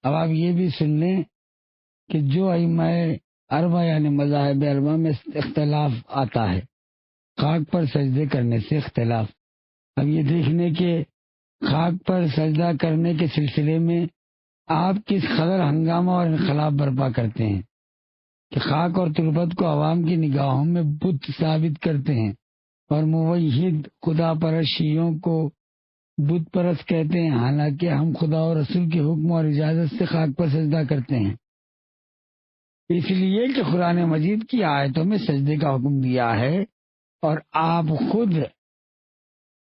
اب آپ یہ بھی سن لیں کہ جو ائمہ اربع یعنی مذاہب اربع میں اختلاف آتا ہے، خاک پر سجدے کرنے سے اختلاف، اب یہ دیکھنے کے خاک پر سجدہ کرنے کے سلسلے میں آپ کس قدر ہنگامہ اور انقلاب برپا کرتے ہیں کہ خاک اور تربت کو عوام کی نگاہوں میں بت ثابت کرتے ہیں، اور موحد خدا پرست شیعوں کو بت پرست کہتے ہیں، حالانکہ ہم خدا اور رسول کے حکم اور اجازت سے خاک پر سجدہ کرتے ہیں، اس لیے کہ قرآن مجید کی آیتوں میں سجدے کا حکم دیا ہے، اور آپ خود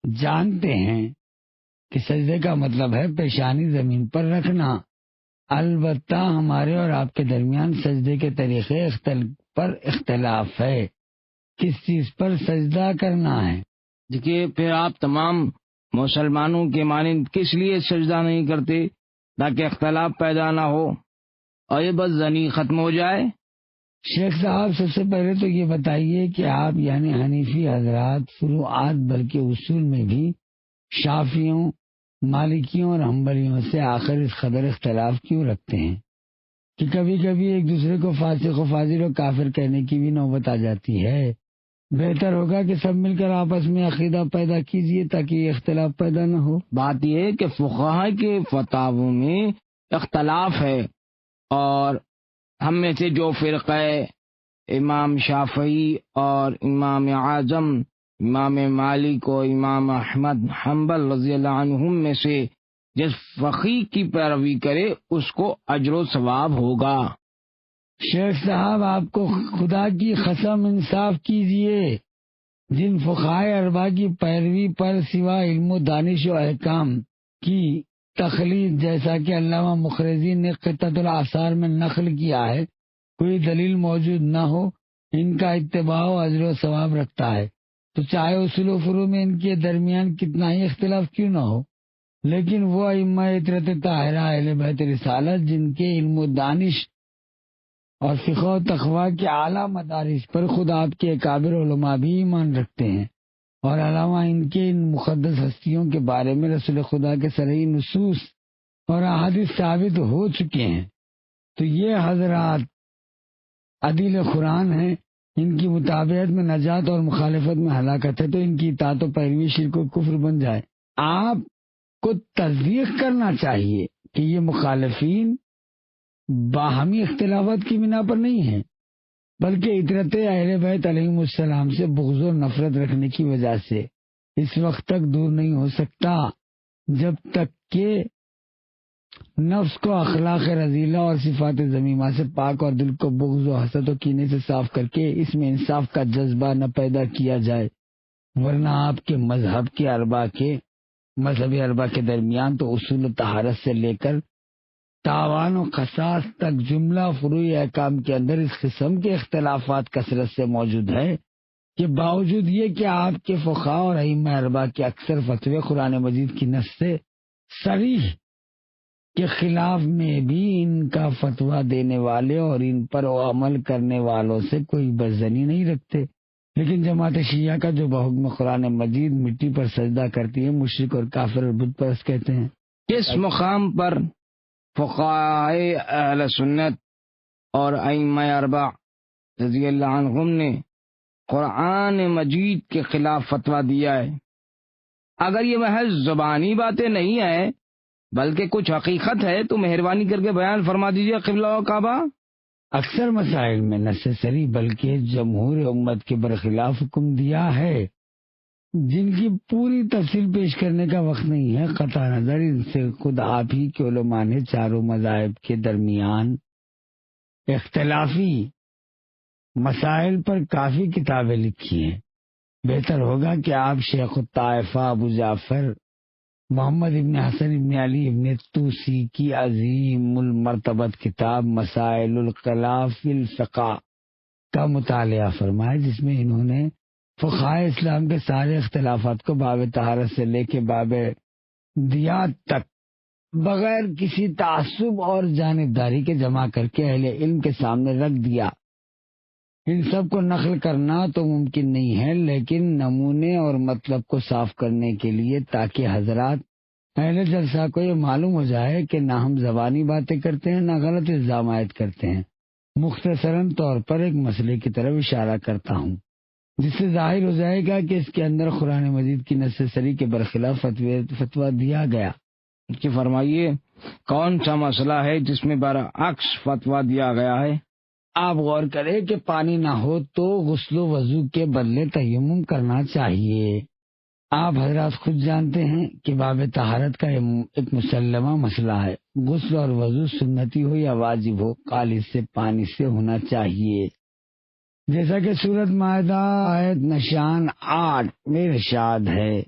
جانتے ہیں کہ سجدے کا مطلب ہے پیشانی زمین پر رکھنا۔ البتہ ہمارے اور آپ کے درمیان سجدے کے طریقے پر اختلاف ہے، کس چیز پر سجدہ کرنا ہے۔ دیکھیے، پھر آپ تمام مسلمانوں کے مانند کس لیے سجدہ نہیں کرتے؟ تاکہ اختلاف پیدا نہ ہو اور یہ بس زنی ختم ہو جائے۔ شیخ صاحب، سب سے پہلے تو یہ بتائیے کہ آپ یعنی حنیفی حضرات فروعات بلکہ اصول میں بھی شافیوں، مالکیوں اور حنبلیوں سے آخر اس قدر اختلاف کیوں رکھتے ہیں کہ کبھی کبھی ایک دوسرے کو فاسق و فاجر و کافر کہنے کی بھی نوبت آ جاتی ہے؟ بہتر ہوگا کہ سب مل کر آپس میں عقیدہ پیدا کیجیے تاکہ یہ اختلاف پیدا نہ ہو۔ بات یہ ہے کہ فقہا کے فتاووں میں اختلاف ہے، اور ہم میں سے جو فرقہ امام شافعی اور امام اعظم امام مالک و امام احمد حنبل رضی اللہ عنہم میں سے جس فقیہ کی پیروی کرے اس کو اجر و ثواب ہوگا۔ شیخ صاحب، آپ کو خدا کی قسم انصاف کیجیے، جن فقہائے اربعہ کی پیروی پر سوا علم و دانش و احکام کی تخلیق جیسا کہ علامہ مخرزی نے قطعۃ الاثار میں نقل کیا ہے کوئی دلیل موجود نہ ہو، ان کا اتباع و اجر و ثواب رکھتا ہے، تو چاہے اصول و فروع میں ان کے درمیان کتنا ہی اختلاف کیوں نہ ہو، لیکن وہ ائمہ اطرت طاہرہ اہل بیت رسالت جن کے علم و دانش اور فقہ و تقویٰ کے اعلیٰ مدارس پر خود آپ کے اکابر علماء بھی ایمان رکھتے ہیں، اور علاوہ ان کے ان مقدس ہستیوں کے بارے میں رسول خدا کے صریح نصوص اور احادیث ثابت ہو چکے ہیں، تو یہ حضرات عدیل قرآن ہیں، ان کی مطابعت میں نجات اور مخالفت میں ہلاکت ہے، تو ان کی اطاعت و پیروی شرک و کفر بن جائے۔ آپ کو تصدیق کرنا چاہیے کہ یہ مخالفین باہمی اختلافات کی بنا پر نہیں ہیں، بلکہ اطرت اہل بیت علیہم السلام سے بغض و نفرت رکھنے کی وجہ سے اس وقت تک دور نہیں ہو سکتا جب تک کہ نفس کو اخلاق رذیلہ اور صفات ذمیمہ سے پاک اور دل کو بغض و حسد و کینے سے صاف کر کے اس میں انصاف کا جذبہ نہ پیدا کیا جائے، ورنہ آپ کے مذہب اربعہ کے درمیان تو اصول طہارت سے لے کر تاوان و قصاص تک جملہ فروعی احکام کے اندر اس قسم کے اختلافات کثرت سے موجود ہے کہ باوجود یہ کہ آپ کے فقہاء اور ائمہ اربعہ کے اکثر فتوے قرآن مجید کی نص سے صریح کے خلاف میں بھی ان کا فتویٰ دینے والے اور ان پر عمل کرنے والوں سے کوئی برزنی نہیں رکھتے، لیکن جماعت شیعہ کا جو بحکم قرآن مجید مٹی پر سجدہ کرتی ہے مشرک اور کافر اور بت پرست کہتے ہیں۔ کس مقام پر فقہائے اہل سنت اور ائمہ اربعہ رضی اللہ عنہم نے قرآن مجید کے خلاف فتویٰ دیا ہے؟ اگر یہ محض زبانی باتیں نہیں ہیں بلکہ کچھ حقیقت ہے تو مہربانی کر کے بیان فرما دیجیے قبلہ و کعبہ۔ اکثر مسائل میں نہ سری بلکہ جمہور امت کے برخلاف حکم دیا ہے، جن کی پوری تفصیل پیش کرنے کا وقت نہیں ہے۔ قطع نظر ان سے خود آپ ہی کے علماء نے چاروں مذاہب کے درمیان اختلافی مسائل پر کافی کتابیں لکھی ہیں۔ بہتر ہوگا کہ آپ شیخ الطائفہ ابو جعفر محمد ابن حسن ابن علی ابن توسی کی عظیم المرتبت کتاب مسائل الخلاف فی الفقہ کا مطالعہ فرمائے، جس میں انہوں نے فقہائے اسلام کے سارے اختلافات کو باب طہارت سے لے کے باب دیات تک بغیر کسی تعصب اور جانبداری کے جمع کر کے اہل علم کے سامنے رکھ دیا۔ ان سب کو نقل کرنا تو ممکن نہیں ہے، لیکن نمونے اور مطلب کو صاف کرنے کے لیے تاکہ حضرات اہل جلسہ کو یہ معلوم ہو جائے کہ نہ ہم زبانی باتیں کرتے ہیں، نہ غلط الزام عائد کرتے ہیں، مختصراً طور پر ایک مسئلے کی طرف اشارہ کرتا ہوں جس سے ظاہر ہو جائے گا کہ اس کے اندر قرآن مجید کی نص صریح کے برخلاف فتویٰ دیا گیا۔ کہ فرمائیے کون سا مسئلہ ہے جس میں برعکس فتویٰ دیا گیا ہے؟ آپ غور کریں کہ پانی نہ ہو تو غسل و وضو کے بدلے تیمم کرنا چاہیے۔ آپ حضرات خود جانتے ہیں کہ باب طہارت کا ایک مسلمہ مسئلہ ہے، غسل اور وضو سنتی ہو یا واجب ہو خالص سے پانی سے ہونا چاہیے، جیسا کہ سورۃ مائدہ آیت نشان 8 میں ارشاد ہے،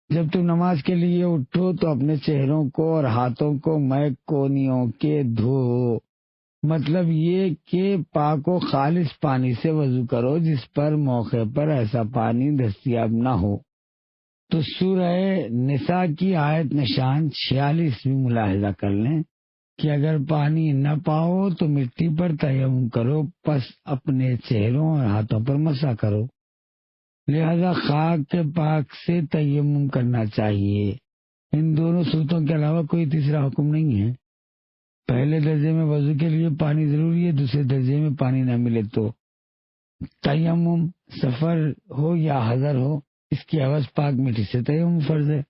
جب تم نماز کے لیے اٹھو تو اپنے چہروں کو اور ہاتھوں کو مے کونیوں کے دھو، مطلب یہ کہ پاک و خالص پانی سے وضو کرو جس پر موقع پر ایسا پانی دستیاب نہ ہو۔ تو سورہ نساء کی آیت نشان 46 بھی ملاحظہ کر لیں کہ اگر پانی نہ پاؤ تو مٹی پر تیمم کرو، پس اپنے چہروں اور ہاتھوں پر مسح کرو، لہذا خاک کے پاک سے تیمم کرنا چاہیے۔ ان دونوں صورتوں کے علاوہ کوئی تیسرا حکم نہیں ہے۔ پہلے درجے میں وضو کے لیے پانی ضروری ہے، دوسرے درجے میں پانی نہ ملے تو تیمم، سفر ہو یا حضر ہو، اس کی عوض پاک مٹی سے تیمم فرض ہے۔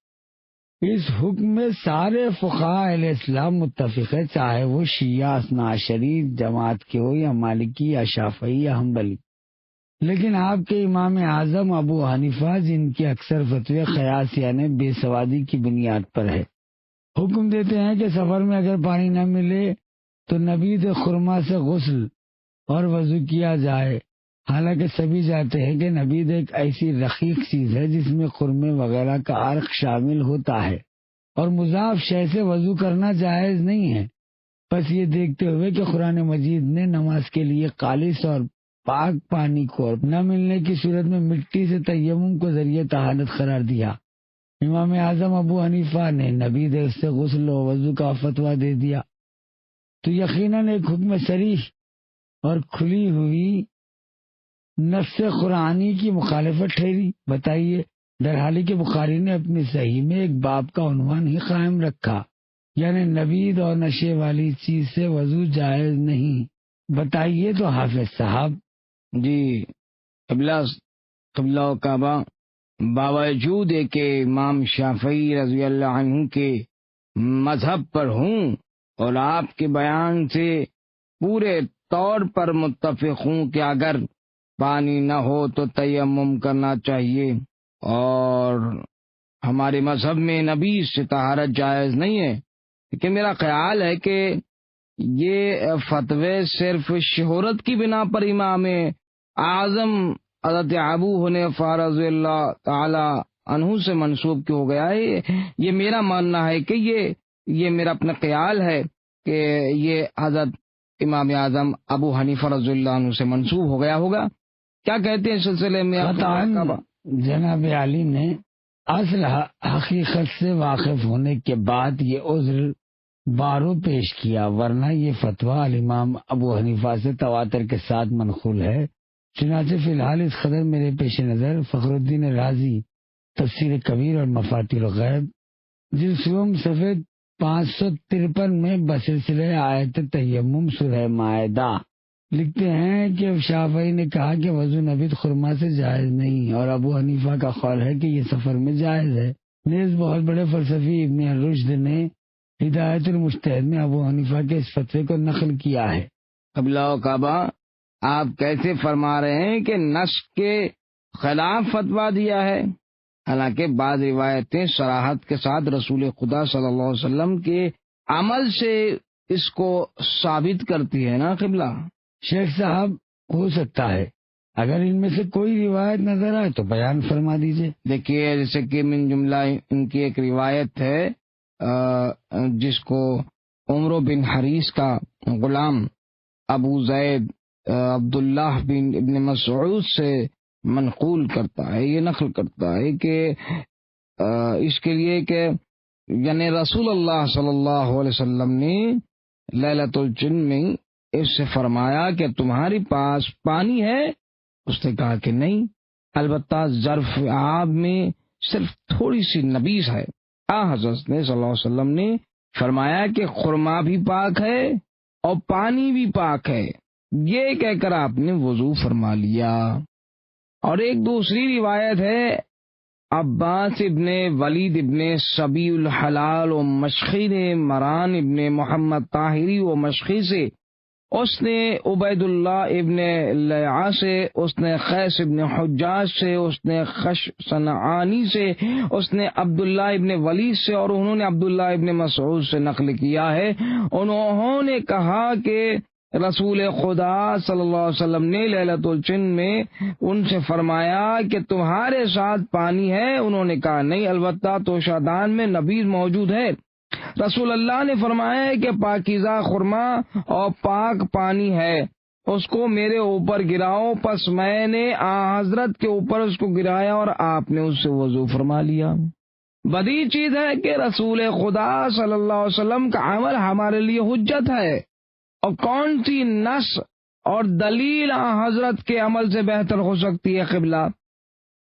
اس حکم میں سارے فقہاء اہل اسلام متفق ہے، چاہے وہ شیعہ اثنا عشری جماعت کے ہو یا مالکی یا شافعی یا حنبلی۔ لیکن آپ کے امام اعظم ابو حنیفہ، جن کے اکثر فتوے قیاس یعنی بے سوادی کی بنیاد پر ہے، حکم دیتے ہیں کہ سفر میں اگر پانی نہ ملے تو نبید خرما سے غسل اور وضو کیا جائے۔ حالانکہ سبھی جانتے ہیں کہ نبید ایک ایسی رقیق چیز ہے جس میں خرمے وغیرہ کا عرق شامل ہوتا ہے اور مضاف شے سے وضو کرنا جائز نہیں ہے۔ بس یہ دیکھتے ہوئے کہ قرآن مجید نے نماز کے لیے خالص اور پاک پانی کو نہ ملنے کی صورت میں مٹی سے تیمم کو ذریعہ طہارت قرار دیا، امام اعظم ابو حنیفہ نے نبید سے غسل و وضو کا فتویٰ دے دیا، تو یقیناً ایک حکم صریح اور کھلی ہوئی نص قرآنی کی مخالفت ٹھہری۔ بتائیے، درحالی کہ بخاری نے اپنی صحیح میں ایک باب کا عنوان ہی قائم رکھا، یعنی نبید اور نشے والی چیز سے وضو جائز نہیں۔ بتائیے تو حافظ صاحب۔ جی قبلہ کعبہ، باوجود کہ امام شافعی رضی اللہ عنہ کے مذہب پر ہوں اور آپ کے بیان سے پورے طور پر متفق ہوں کہ اگر پانی نہ ہو تو تیمم کرنا چاہیے، اور ہمارے مذہب میں نبی سے طہارت جائز نہیں ہے، لیکن میرا خیال ہے کہ یہ فتوے صرف شہرت کی بنا پر امام اعظم حضرت ابو حنیفہ رضی اللہ تعالی عنہ سے منسوب کیوں ہو گیا ہے۔ یہ میرا ماننا ہے کہ یہ میرا اپنا خیال ہے کہ یہ حضرت امام اعظم ابو حنیفہ رضی اللہ عنہ سے منسوب ہو گیا ہوگا۔ کیا کہتے ہیں اس سلسلے میں؟ جناب عالی نے اصل حقیقت سے واقف ہونے کے بعد یہ عذر بارو پیش کیا، ورنہ یہ فتویٰ الامام ابو حنیفہ سے تواتر کے ساتھ منقول ہے۔ چنانچہ فی الحال اس قدر میرے پیش نظر فخر الدین رازی تفسیر کبیر اور مفاتیح الغیب جلد صفحے 553 میں بسلسلہ آیت تیمم سورہ مائدہ لکھتے ہیں کہ شافعی نے کہا کہ وضو نبید خرما سے جائز نہیں، اور ابو حنیفہ کا قول ہے کہ یہ سفر میں جائز ہے۔ نیز بہت بڑے فلسفی ابن رشد نے ہدایت المجتہد میں ابو حنیفہ کے اس فتوے کو نقل کیا ہے۔ قبلہ کعبہ، آپ کیسے فرما رہے ہیں کہ نص کے خلاف فتویٰ دیا ہے، حالانکہ بعض روایتیں صراحت کے ساتھ رسول خدا صلی اللہ علیہ وسلم کے عمل سے اس کو ثابت کرتی ہے نا قبلہ؟ شیخ صاحب، ہو سکتا ہے اگر ان میں سے کوئی روایت نظر آئے تو بیان فرما دیجئے۔ دیکھیے، جیسے کہ من جملہ ان کی ایک روایت ہے جس کو عمرو بن حریث کا غلام ابو زید عبداللہ بن ابن مسعود سے منقول کرتا ہے، یہ نقل کرتا ہے کہ اس کے لیے کہ یعنی رسول اللہ صلی اللہ علیہ وسلم نے لیلۃ الجن میں اس سے فرمایا کہ تمہارے پاس پانی ہے؟ اس نے کہا کہ نہیں، البتہ ظرف آب میں صرف تھوڑی سی نبیز ہے۔ حضرت نے صلی اللہ علیہ وسلم نے فرمایا کہ خرما بھی پاک ہے اور پانی بھی پاک ہے، یہ کہہ کر آپ نے وضو فرما لیا۔ اور ایک دوسری روایت ہے، عباس ابن ولید ابن سبی الحلال و مشخی نے مران ابن محمد طاہری و مشخی سے، اس نے عبید اللہ ابن لیعہ سے، اس نے قیس ابن حجاج سے، اس نے خش صنعانی سے، اس نے عبداللہ ابن ولید سے، اور انہوں نے عبداللہ ابن مسعود سے نقل کیا ہے۔ انہوں نے کہا کہ رسول خدا صلی اللہ علیہ وسلم نے لیلۃ الجن میں ان سے فرمایا کہ تمہارے ساتھ پانی ہے؟ انہوں نے کہا نہیں، البتہ توشادان میں نبیذ موجود ہے۔ رسول اللہ نے فرمایا کہ پاکیزہ خرما اور پاک پانی ہے، اس کو میرے اوپر گراؤ۔ پس میں نے حضرت کے اوپر اس کو گرایا اور آپ نے اس سے وضو فرما لیا۔ بدی چیز ہے کہ رسول خدا صلی اللہ علیہ وسلم کا عمل ہمارے لیے حجت ہے، اور کون سی نص اور دلیل حضرت کے عمل سے بہتر ہو سکتی ہے قبلہ؟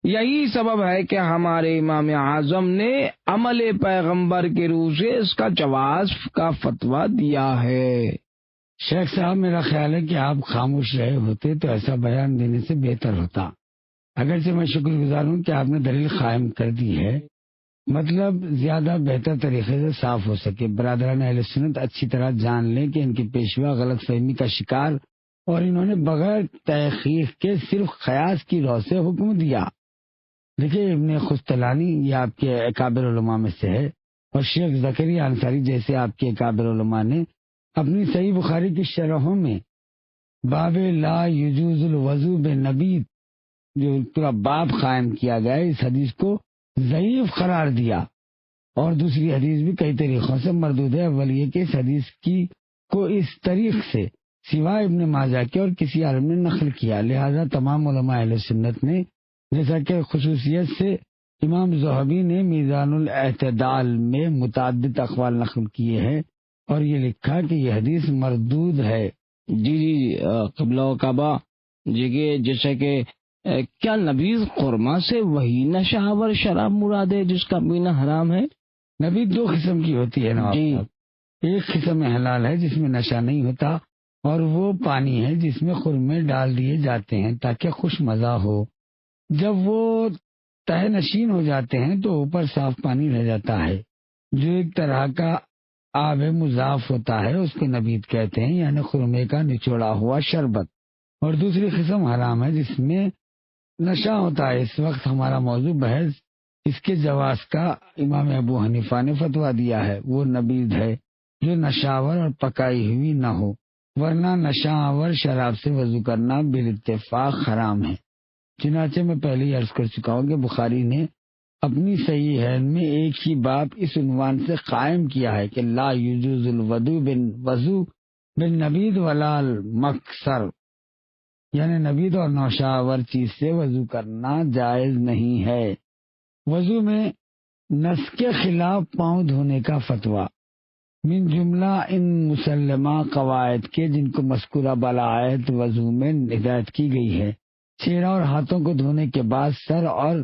یہی سبب ہے کہ ہمارے امام اعظم نے عمل پیغمبر کے روح سے اس کا جواز کا فتویٰ دیا ہے۔ شیخ صاحب، میرا خیال ہے کہ آپ خاموش رہے ہوتے تو ایسا بیان دینے سے بہتر ہوتا۔ اگرچہ میں شکر گزار ہوں کہ آپ نے دلیل قائم کر دی ہے، مطلب زیادہ بہتر طریقے سے صاف ہو سکے، برادران اہل سنت اچھی طرح جان لیں کہ ان کے پیشوا غلط فہمی کا شکار، اور انہوں نے بغیر تحقیق کے صرف قیاس کی رو سے حکم دیا۔ دیکھیے، ابن خستلانی یہ آپ کے اکابر علماء میں سے ہے، اور شیخ زکریا انصاری جیسے آپ کے اکابر علماء نے اپنی صحیح بخاری کی شرحوں میں باب لا یجوز الوضو بنبید جو پورا باب قائم کیا گیا، اس حدیث کو ضعیف قرار دیا، اور دوسری حدیث بھی کئی طریقوں سے مردود ہے۔ اول یہ کہ اس حدیث کو اس طریق سے سوائے ابن ماجہ کے اور کسی عالم نے نقل کیا، لہذا تمام علماء اہل سنت نے، جیسا کہ خصوصیت سے امام زہبی نے میزان الاعتدال میں متعدد اقوال نقل کیے ہیں، اور یہ لکھا کہ یہ حدیث مردود ہے۔ جی قبلہ و کعبہ جی کہ جیسے کہ کیا نبیذ خرما سے وہی نشہ آور شراب مراد ہے جس کا پینا حرام ہے؟ نبیذ دو قسم کی ہوتی ہے نواب صاحب، ایک قسم حلال ہے جس میں نشہ نہیں ہوتا، اور وہ پانی ہے جس میں خرمے ڈال دیے جاتے ہیں تاکہ خوش مزہ ہو۔ جب وہ تہ نشین ہو جاتے ہیں تو اوپر صاف پانی رہ جاتا ہے جو ایک طرح کا آب مضاف ہوتا ہے، اس کو نبیذ کہتے ہیں، یعنی خرمے کا نچوڑا ہوا شربت۔ اور دوسری قسم حرام ہے جس میں نشہ ہوتا ہے۔ اس وقت ہمارا موضوع بحث اس کے جواز کا امام ابو حنیفہ نے فتویٰ دیا ہے، وہ نبیذ ہے جو نشاور اور پکائی ہوئی نہ ہو، ورنہ نشاور شراب سے وضو کرنا بالاتفاق حرام ہے۔ چنانچہ میں پہلے ہی عرض کر چکا ہوں کہ بخاری نے اپنی صحیحین میں ایک ہی باب اس عنوان سے قائم کیا ہے کہ لا یجوز الوضو بالنبیذ ولا المکسر، یعنی نبیذ اور نوشاور چیز سے وضو کرنا جائز نہیں ہے۔ وضو میں نس کے خلاف پاؤں دھونے کا فتویٰ من جملہ ان مسلمہ قواعد کے جن کو مذکورہ بالآیت وضو میں ہدایت کی گئی ہے، چہرہ اور ہاتھوں کو دھونے کے بعد سر اور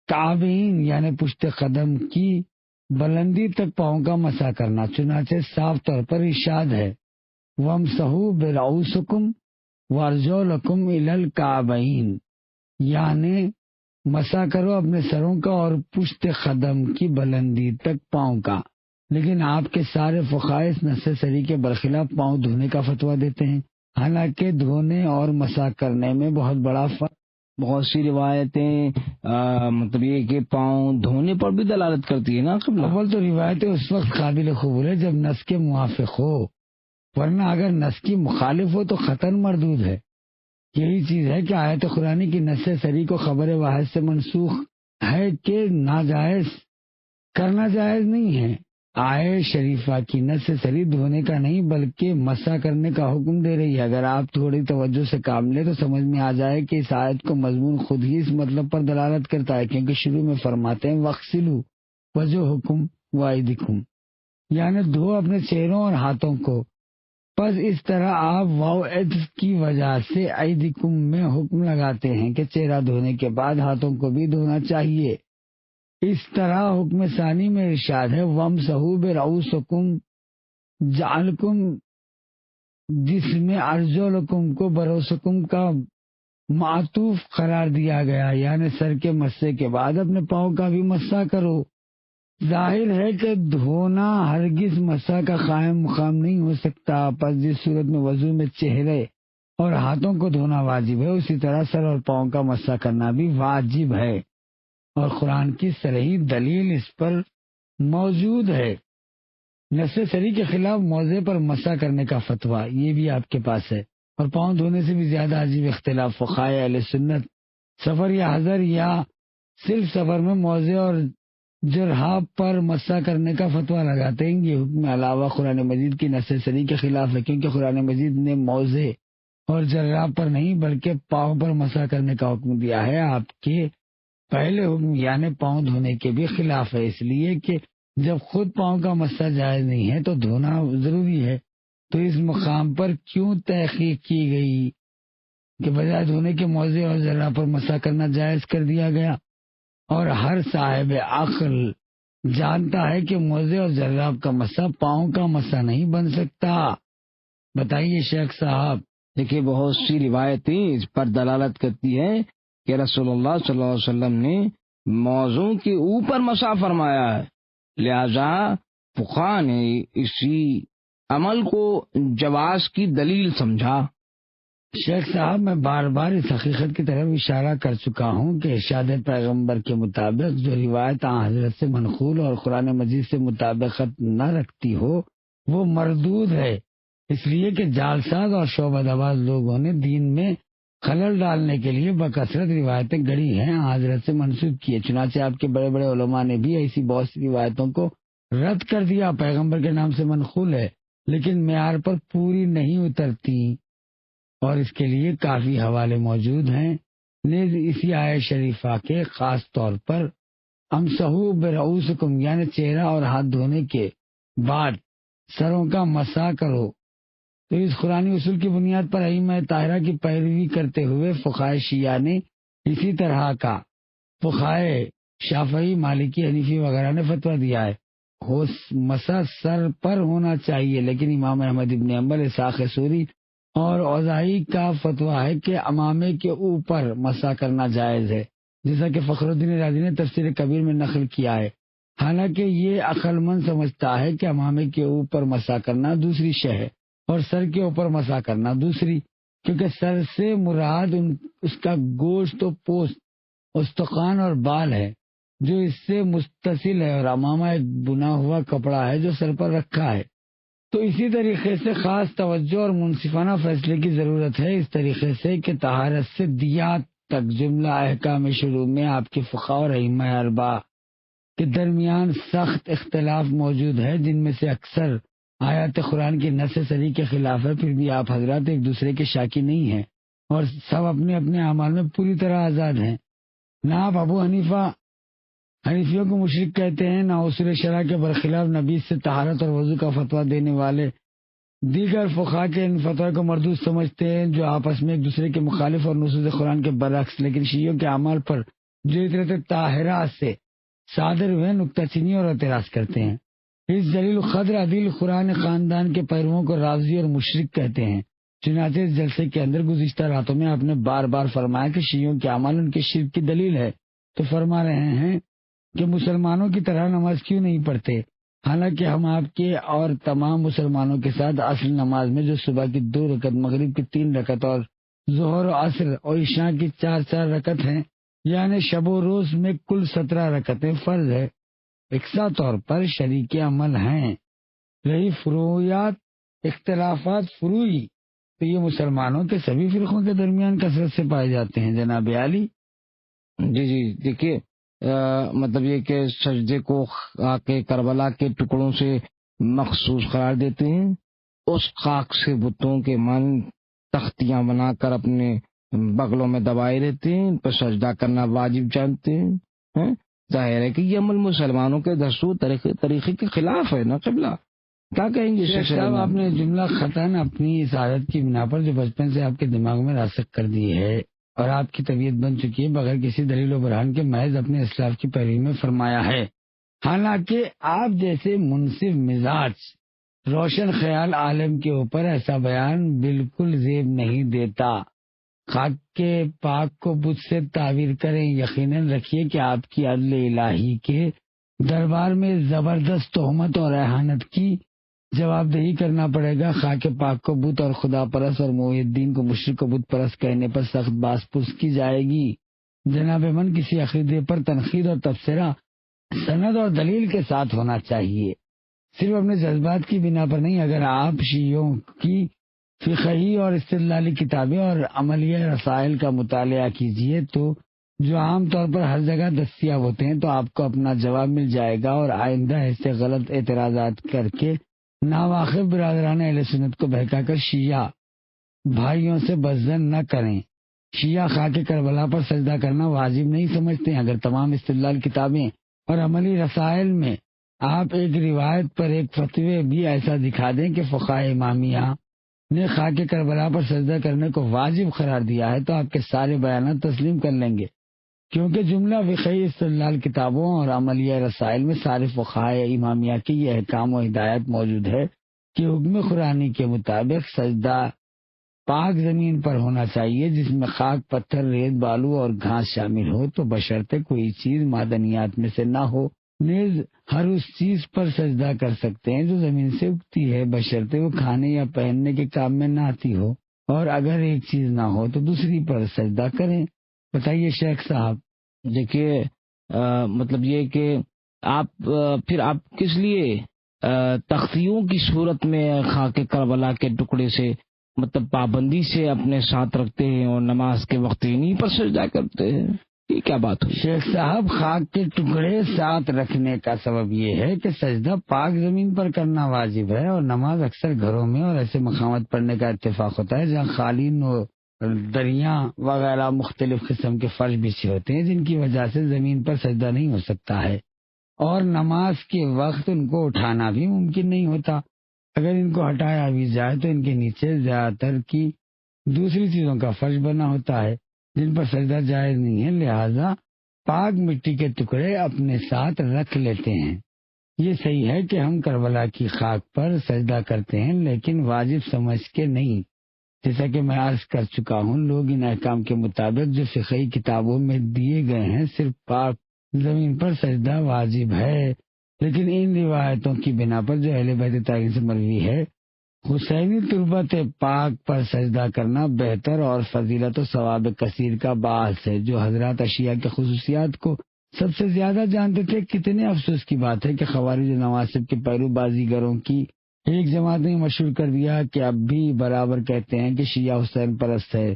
کعبین یعنی پشت قدم کی بلندی تک پاؤں کا مسح کرنا، چنانچہ صاف طور پر ارشاد ہے وَامْسَحُوا بِرُؤُوسِكُمْ وَأَرْجُلَكُمْ إِلَى الْكَعْبَيْنِ، یعنی مسح کرو اپنے سروں کا اور پشت قدم کی بلندی تک پاؤں کا۔ لیکن آپ کے سارے فقہاء اس نص سری کے برخلاف پاؤں دھونے کا فتویٰ دیتے ہیں، حالانکہ دھونے اور مسح کرنے میں بہت بڑا فرق۔ بہت سی روایتیں مطلب یہ کہ پاؤں دھونے پر بھی دلالت کرتی ہے نا قبلہ؟ اول تو روایتیں اس وقت قابل قبول ہے جب نص کے موافق ہو، ورنہ اگر نص کی مخالف ہو تو خطن مردود ہے۔ یہی چیز ہے کہ آیت قرآنی کی نص سری کو خبر واحد سے منسوخ ہے کہ ناجائز کرنا جائز نہیں ہے۔ آیت شریفہ کی نص سری دھونے کا نہیں بلکہ مسح کرنے کا حکم دے رہی ہے۔ اگر آپ تھوڑی توجہ سے کام لیں تو سمجھ میں آ جائے کہ اس آیت کو مضمون خود ہی اس مطلب پر دلالت کرتا ہے، کیونکہ شروع میں فرماتے ہیں وَاغْسِلُوا وُجُوهَكُمْ وَأَيْدِيَكُمْ، یعنی دھو اپنے چہروں اور ہاتھوں کو۔ پس اس طرح آپ واو عطف کی وجہ سے ایدیکم میں حکم لگاتے ہیں کہ چہرہ دھونے کے بعد ہاتھوں کو بھی دھونا چاہیے۔ اس طرح حکم ثانی میں ارشاد ہے وَامْسَحُوا بِرُؤُوسِكُمْ جَعَلْكُمْ، جس میں ارجلکم کو برؤسکم کا معطوف قرار دیا گیا، یعنی سر کے مسے کے بعد اپنے پاؤں کا بھی مسح کرو۔ ظاہر ہے کہ دھونا ہرگز مسح کا قائم مقام نہیں ہو سکتا، پس جس صورت میں وضو میں چہرے اور ہاتھوں کو دھونا واجب ہے، اسی طرح سر اور پاؤں کا مسح کرنا بھی واجب ہے، اور قرآن کی صریح دلیل اس پر موجود ہے۔ نص صریح کے خلاف موضع پر مسح کرنے کا فتویٰ یہ بھی آپ کے پاس ہے، اور پاؤں دھونے سے بھی زیادہ عجیب اختلاف فقہاء اہل سنت سفر یا حضر یا صرف سفر میں موضع اور جرحاب پر مسح کرنے کا فتویٰ لگاتے ہیں۔ یہ حکم علاوہ قرآن مجید کی نص صریح کے خلاف ہے، کیونکہ قرآن مجید نے موضع اور جرحاب پر نہیں بلکہ پاؤں پر مسح کرنے کا حکم دیا ہے۔ آپ کے پہلے حکم یعنی پاؤں دھونے کے بھی خلاف ہے، اس لیے کہ جب خود پاؤں کا مسح جائز نہیں ہے تو دھونا ضروری ہے، تو اس مقام پر کیوں تحقیق کی گئی کہ بجائے دھونے کے موضع اور ذرہ پر مسح کرنا جائز کر دیا گیا؟ اور ہر صاحب عقل جانتا ہے کہ موضع اور ذرہ کا مسح پاؤں کا مسح نہیں بن سکتا۔ بتائیے شیخ صاحب۔ دیکھیے بہت سی روایتیں اس پر دلالت کرتی ہے کہ رسول اللہ صلی اللہ علیہ وسلم نے موضوع کے اوپر مسح فرمایا ہے، لہذا فقہاء نے اسی عمل کو جواز کی دلیل سمجھا۔ شیخ صاحب میں بار بار اس حقیقت کی طرف اشارہ کر چکا ہوں کہ ارشاد پیغمبر کے مطابق جو روایت حضرت سے منقول اور قرآن مجید سے مطابقت نہ رکھتی ہو وہ مردود ہے، اس لیے کہ جعلساز اور شعبہ دباز لوگوں نے دین میں خلل ڈالنے کے لیے بکثرت روایتیں گڑھی ہیں، حضرت سے منسوب کی ہے۔ چنانچہ آپ کے بڑے بڑے علماء نے بھی ایسی بہت سی روایتوں کو رد کر دیا، پیغمبر کے نام سے منقول ہے لیکن معیار پر پوری نہیں اترتی، اور اس کے لیے کافی حوالے موجود ہیں۔ نیز اسی آیت شریفہ کے خاص طور پر امسحوا برؤوسکم یعنی چہرہ اور ہاتھ دھونے کے بعد سروں کا مسح کرو، تو اس قرآنی اصول کی بنیاد پر ائمہ طاہرہ کی پیروی کرتے ہوئے فقہائے شیعہ نے اسی طرح کا فقہائے شافعی، مالکی، حنیفی وغیرہ نے فتویٰ دیا ہے۔ مسح سر پر ہونا چاہیے، لیکن امام احمد ابن حنبل، اسحاق سوری اور اوزاعی کا فتویٰ ہے کہ امامے کے اوپر مسح کرنا جائز ہے، جیسا کہ فخر الدین رازی نے تفسیر کبیر میں نقل کیا ہے۔ حالانکہ یہ عقل مند سمجھتا ہے کہ امامے کے اوپر مسح کرنا دوسری شے ہے اور سر کے اوپر مسح کرنا دوسری، کیونکہ سر سے مراد اس کا گوشت و پوست، استخوان اور بال ہے جو اس سے متصل ہے، اور امامہ ایک بنا ہوا کپڑا ہے جو سر پر رکھا ہے۔ تو اسی طریقے سے خاص توجہ اور منصفانہ فیصلے کی ضرورت ہے، اس طریقے سے کہ طہارت سے دیات تک جملہ احکام شروع میں آپ کے فقہاء اور ائمہ اربعہ کے درمیان سخت اختلاف موجود ہے، جن میں سے اکثر آیات قرآن کی نص صریح کے خلاف ہے، پھر بھی آپ حضرات ایک دوسرے کے شاکی نہیں ہیں اور سب اپنے اپنے اعمال میں پوری طرح آزاد ہیں۔ نہ آپ ابو حنیفیوں کو مشرک کہتے ہیں، نہ اصول شرع کے برخلاف نبی سے طہارت اور وضو کا فتویٰ دینے والے دیگر فقہاء کے ان فتویٰ کو مردود سمجھتے ہیں جو آپس میں ایک دوسرے کے مخالف اور نصوص قرآن کے برعکس، لیکن شیعوں کے اعمال پر جو اطرت طاہرہ سے صادر ہوئے نکتہ چینی اور اعتراض کرتے ہیں۔ اس جلیل قدر عدیل قرآن خاندان کے پیرووں کو رافضی اور مشرک کہتے ہیں۔ چنانچہ اس جلسے کے اندر گزشتہ راتوں میں آپ نے بار بار فرمایا کہ شیعوں کے اعمال ان کے شرک کی دلیل ہے، تو فرما رہے ہیں کہ مسلمانوں کی طرح نماز کیوں نہیں پڑھتے، حالانکہ ہم آپ کے اور تمام مسلمانوں کے ساتھ اصل نماز میں جو صبح کی 2 رکعت، مغرب کی 3 رکعت اور ظہر و عصر اور عشاء کی 4 رکعت ہیں، یعنی شب و روز میں کل 17 رکعتیں فرض ہے، یکساں طور پر شریک عمل ہیں۔ رہی فروعیات، اختلافات فروعی، تو یہ مسلمانوں کے سبھی فرقوں کے درمیان کثرت سے پائے جاتے ہیں جناب عالی۔ جی دیکھیے مطلب یہ کہ سجدے کو خاک کربلا کے ٹکڑوں سے مخصوص قرار دیتے ہیں، اس خاک سے بتوں کے من تختیاں بنا کر اپنے بغلوں میں دبائے رہتے ہیں، ان پر سجدہ کرنا واجب جانتے ہیں۔ ظاہر ہے کہ یہ عمل مسلمانوں کے دستور طریقے کے خلاف ہے نا قبلہ۔ کیا کہیں گے شیخ صاحب؟ آپ نے جملہ خطاً اپنی اس عادت کی بنا پر جو بچپن سے آپ کے دماغ میں راسخ کر دی ہے اور آپ کی طبیعت بن چکی ہے بغیر کسی دلیل و برہان کے محض اپنے اسلاف کی پیروی میں فرمایا ہے۔ حالانکہ آپ جیسے منصف مزاج روشن خیال عالم کے اوپر ایسا بیان بالکل زیب نہیں دیتا۔ خاک کے پاک کو بت سے تعبیر کریں، یقیناً رکھیے کہ آپ کی عدل الہی کے دربار میں زبردست تہمت اور اہانت کی جواب دہی کرنا پڑے گا۔ خاک پاک کو بت اور خدا پرست اور محی الدین کو مشرک و بت پرست کہنے پر سخت باس پرس کی جائے گی۔ جناب من کسی عقیدے پر تنقید اور تبصرہ سند اور دلیل کے ساتھ ہونا چاہیے، صرف اپنے جذبات کی بنا پر نہیں۔ اگر آپ شیعوں کی فقہی اور استدلالی کتابیں اور عملیہ رسائل کا مطالعہ کیجیے تو جو عام طور پر ہر جگہ دستیاب ہوتے ہیں تو آپ کو اپنا جواب مل جائے گا، اور آئندہ ایسے غلط اعتراضات کر کے ناواقف برادران اہل سنت کو بہکا کر شیعہ بھائیوں سے بزن نہ کریں۔ شیعہ خاک کربلا پر سجدہ کرنا واجب نہیں سمجھتے ہیں۔ اگر تمام استدلال کتابیں اور عملی رسائل میں آپ ایک روایت پر ایک فتوی بھی ایسا دکھا دیں کہ فقہائے امامیہ نے خاک کربلا پر سجدہ کرنے کو واجب قرار دیا ہے تو آپ کے سارے بیانات تسلیم کر لیں گے، کیونکہ جملہ فقہی استدلال کتابوں اور عملیہ رسائل میں سارے فقہائے امامیہ کی یہ احکام و ہدایت موجود ہے کہ حکم قرآنی کے مطابق سجدہ پاک زمین پر ہونا چاہیے جس میں خاک، پتھر، ریت، بالو اور گھاس شامل ہو، تو بشرطے کوئی چیز معدنیات میں سے نہ ہو۔ نیز ہر اس چیز پر سجدہ کر سکتے ہیں جو زمین سے اگتی ہے، بشرطے وہ کھانے یا پہننے کے کام میں نہ آتی ہو، اور اگر ایک چیز نہ ہو تو دوسری پر سجدہ کریں۔ بتائیے شیخ صاحب۔ دیکھیے مطلب یہ کہ پھر آپ کس لیے تختیوں کی صورت میں خاک کربلا کے ٹکڑے سے مطلب پابندی سے اپنے ساتھ رکھتے ہیں اور نماز کے وقت انہیں پر سجدہ کرتے ہیں؟ یہ کیا بات ہوئی؟ شیخ صاحب، خاک کے ٹکڑے ساتھ رکھنے کا سبب یہ ہے کہ سجدہ پاک زمین پر کرنا واجب ہے، اور نماز اکثر گھروں میں اور ایسے مقامات پڑھنے کا اتفاق ہوتا ہے جہاں قالین و دریاں وغیرہ مختلف قسم کے فرش بچھے ہوتے ہیں جن کی وجہ سے زمین پر سجدہ نہیں ہو سکتا ہے، اور نماز کے وقت ان کو اٹھانا بھی ممکن نہیں ہوتا۔ اگر ان کو ہٹایا بھی جائے تو ان کے نیچے زیادہ تر کی دوسری چیزوں کا فرش بنا ہوتا ہے جن پر سجدہ جائز نہیں ہے، لہذا پاک مٹی کے ٹکڑے اپنے ساتھ رکھ لیتے ہیں۔ یہ صحیح ہے کہ ہم کربلا کی خاک پر سجدہ کرتے ہیں، لیکن واجب سمجھ کے نہیں۔ جیسا کہ میں عرض کر چکا ہوں، لوگ ان احکام کے مطابق جو فقہی کتابوں میں دیے گئے ہیں صرف پاک زمین پر سجدہ واجب ہے، لیکن ان روایتوں کی بنا پر جو اہل بیت طاہرین سے مروی ہے حسینی تربت پاک پر سجدہ کرنا بہتر اور فضیلت و ثواب کثیر کا باعث ہے۔ جو حضرات اشیاء کے خصوصیات کو سب سے زیادہ جانتے تھے، کتنے افسوس کی بات ہے کہ خوارج و نواصب کے پیرو بازیگروں کی ایک جماعت نے مشہور کر دیا کہ اب بھی برابر کہتے ہیں کہ شیعہ حسین پرست ہے۔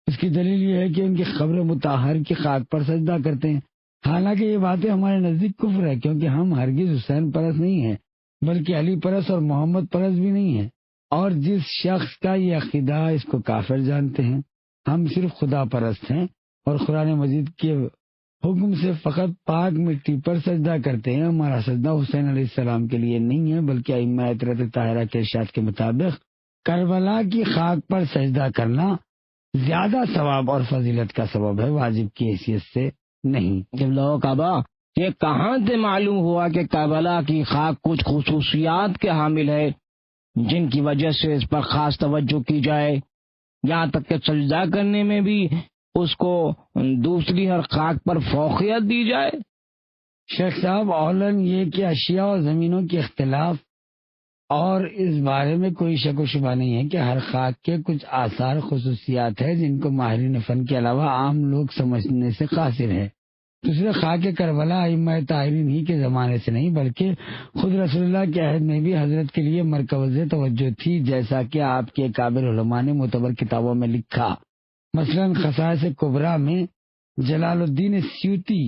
اس کی دلیل یہ ہے کہ ان کی قبر مطہر کی خاک پر سجدہ کرتے ہیں، حالانکہ یہ باتیں ہمارے نزدیک کفر ہے، کیونکہ ہم ہرگز حسین پرست نہیں ہیں، بلکہ علی پرست اور محمد پرست بھی نہیں ہیں، اور جس شخص کا یہ عقیدہ اس کو کافر جانتے ہیں۔ ہم صرف خدا پرست ہیں اور قرآن مجید کے حکم سے فقط پاک مٹی پر سجدہ کرتے ہیں۔ ہمارا سجدہ حسین علیہ السلام کے لیے نہیں ہے، بلکہ ائمہ اطہرۃ طاہرہ کے ارشاد کے مطابق کربلا کی خاک پر سجدہ کرنا زیادہ ثواب اور فضیلت کا سبب ہے، واجب کی حیثیت سے نہیں۔ جب لوگوں کعبہ یہ کہاں سے معلوم ہوا کہ کربلا کی خاک کچھ خصوصیات کے حامل ہے جن کی وجہ سے اس پر خاص توجہ کی جائے، یہاں تک کہ سجدہ کرنے میں بھی اس کو دوسری ہر خاک پر فوقیت دی جائے؟ شیخ صاحب، اولن یہ کہ اشیاء اور زمینوں کے اختلاف اور اس بارے میں کوئی شک و شبہ نہیں ہے کہ ہر خاک کے کچھ آثار خصوصیات ہیں جن کو ماہرین فن کے علاوہ عام لوگ سمجھنے سے قاصر ہے۔ دوسرے خاک کربلا ائمہ طاہرین ہی کے زمانے سے نہیں بلکہ خود رسول اللہ کے عہد میں بھی حضرت کے لیے مرکز توجہ تھی، جیسا کہ آپ کے کابر علماء نے معتبر کتابوں میں لکھا۔ مثلا خصائص کبریٰ میں جلال الدین سیوطی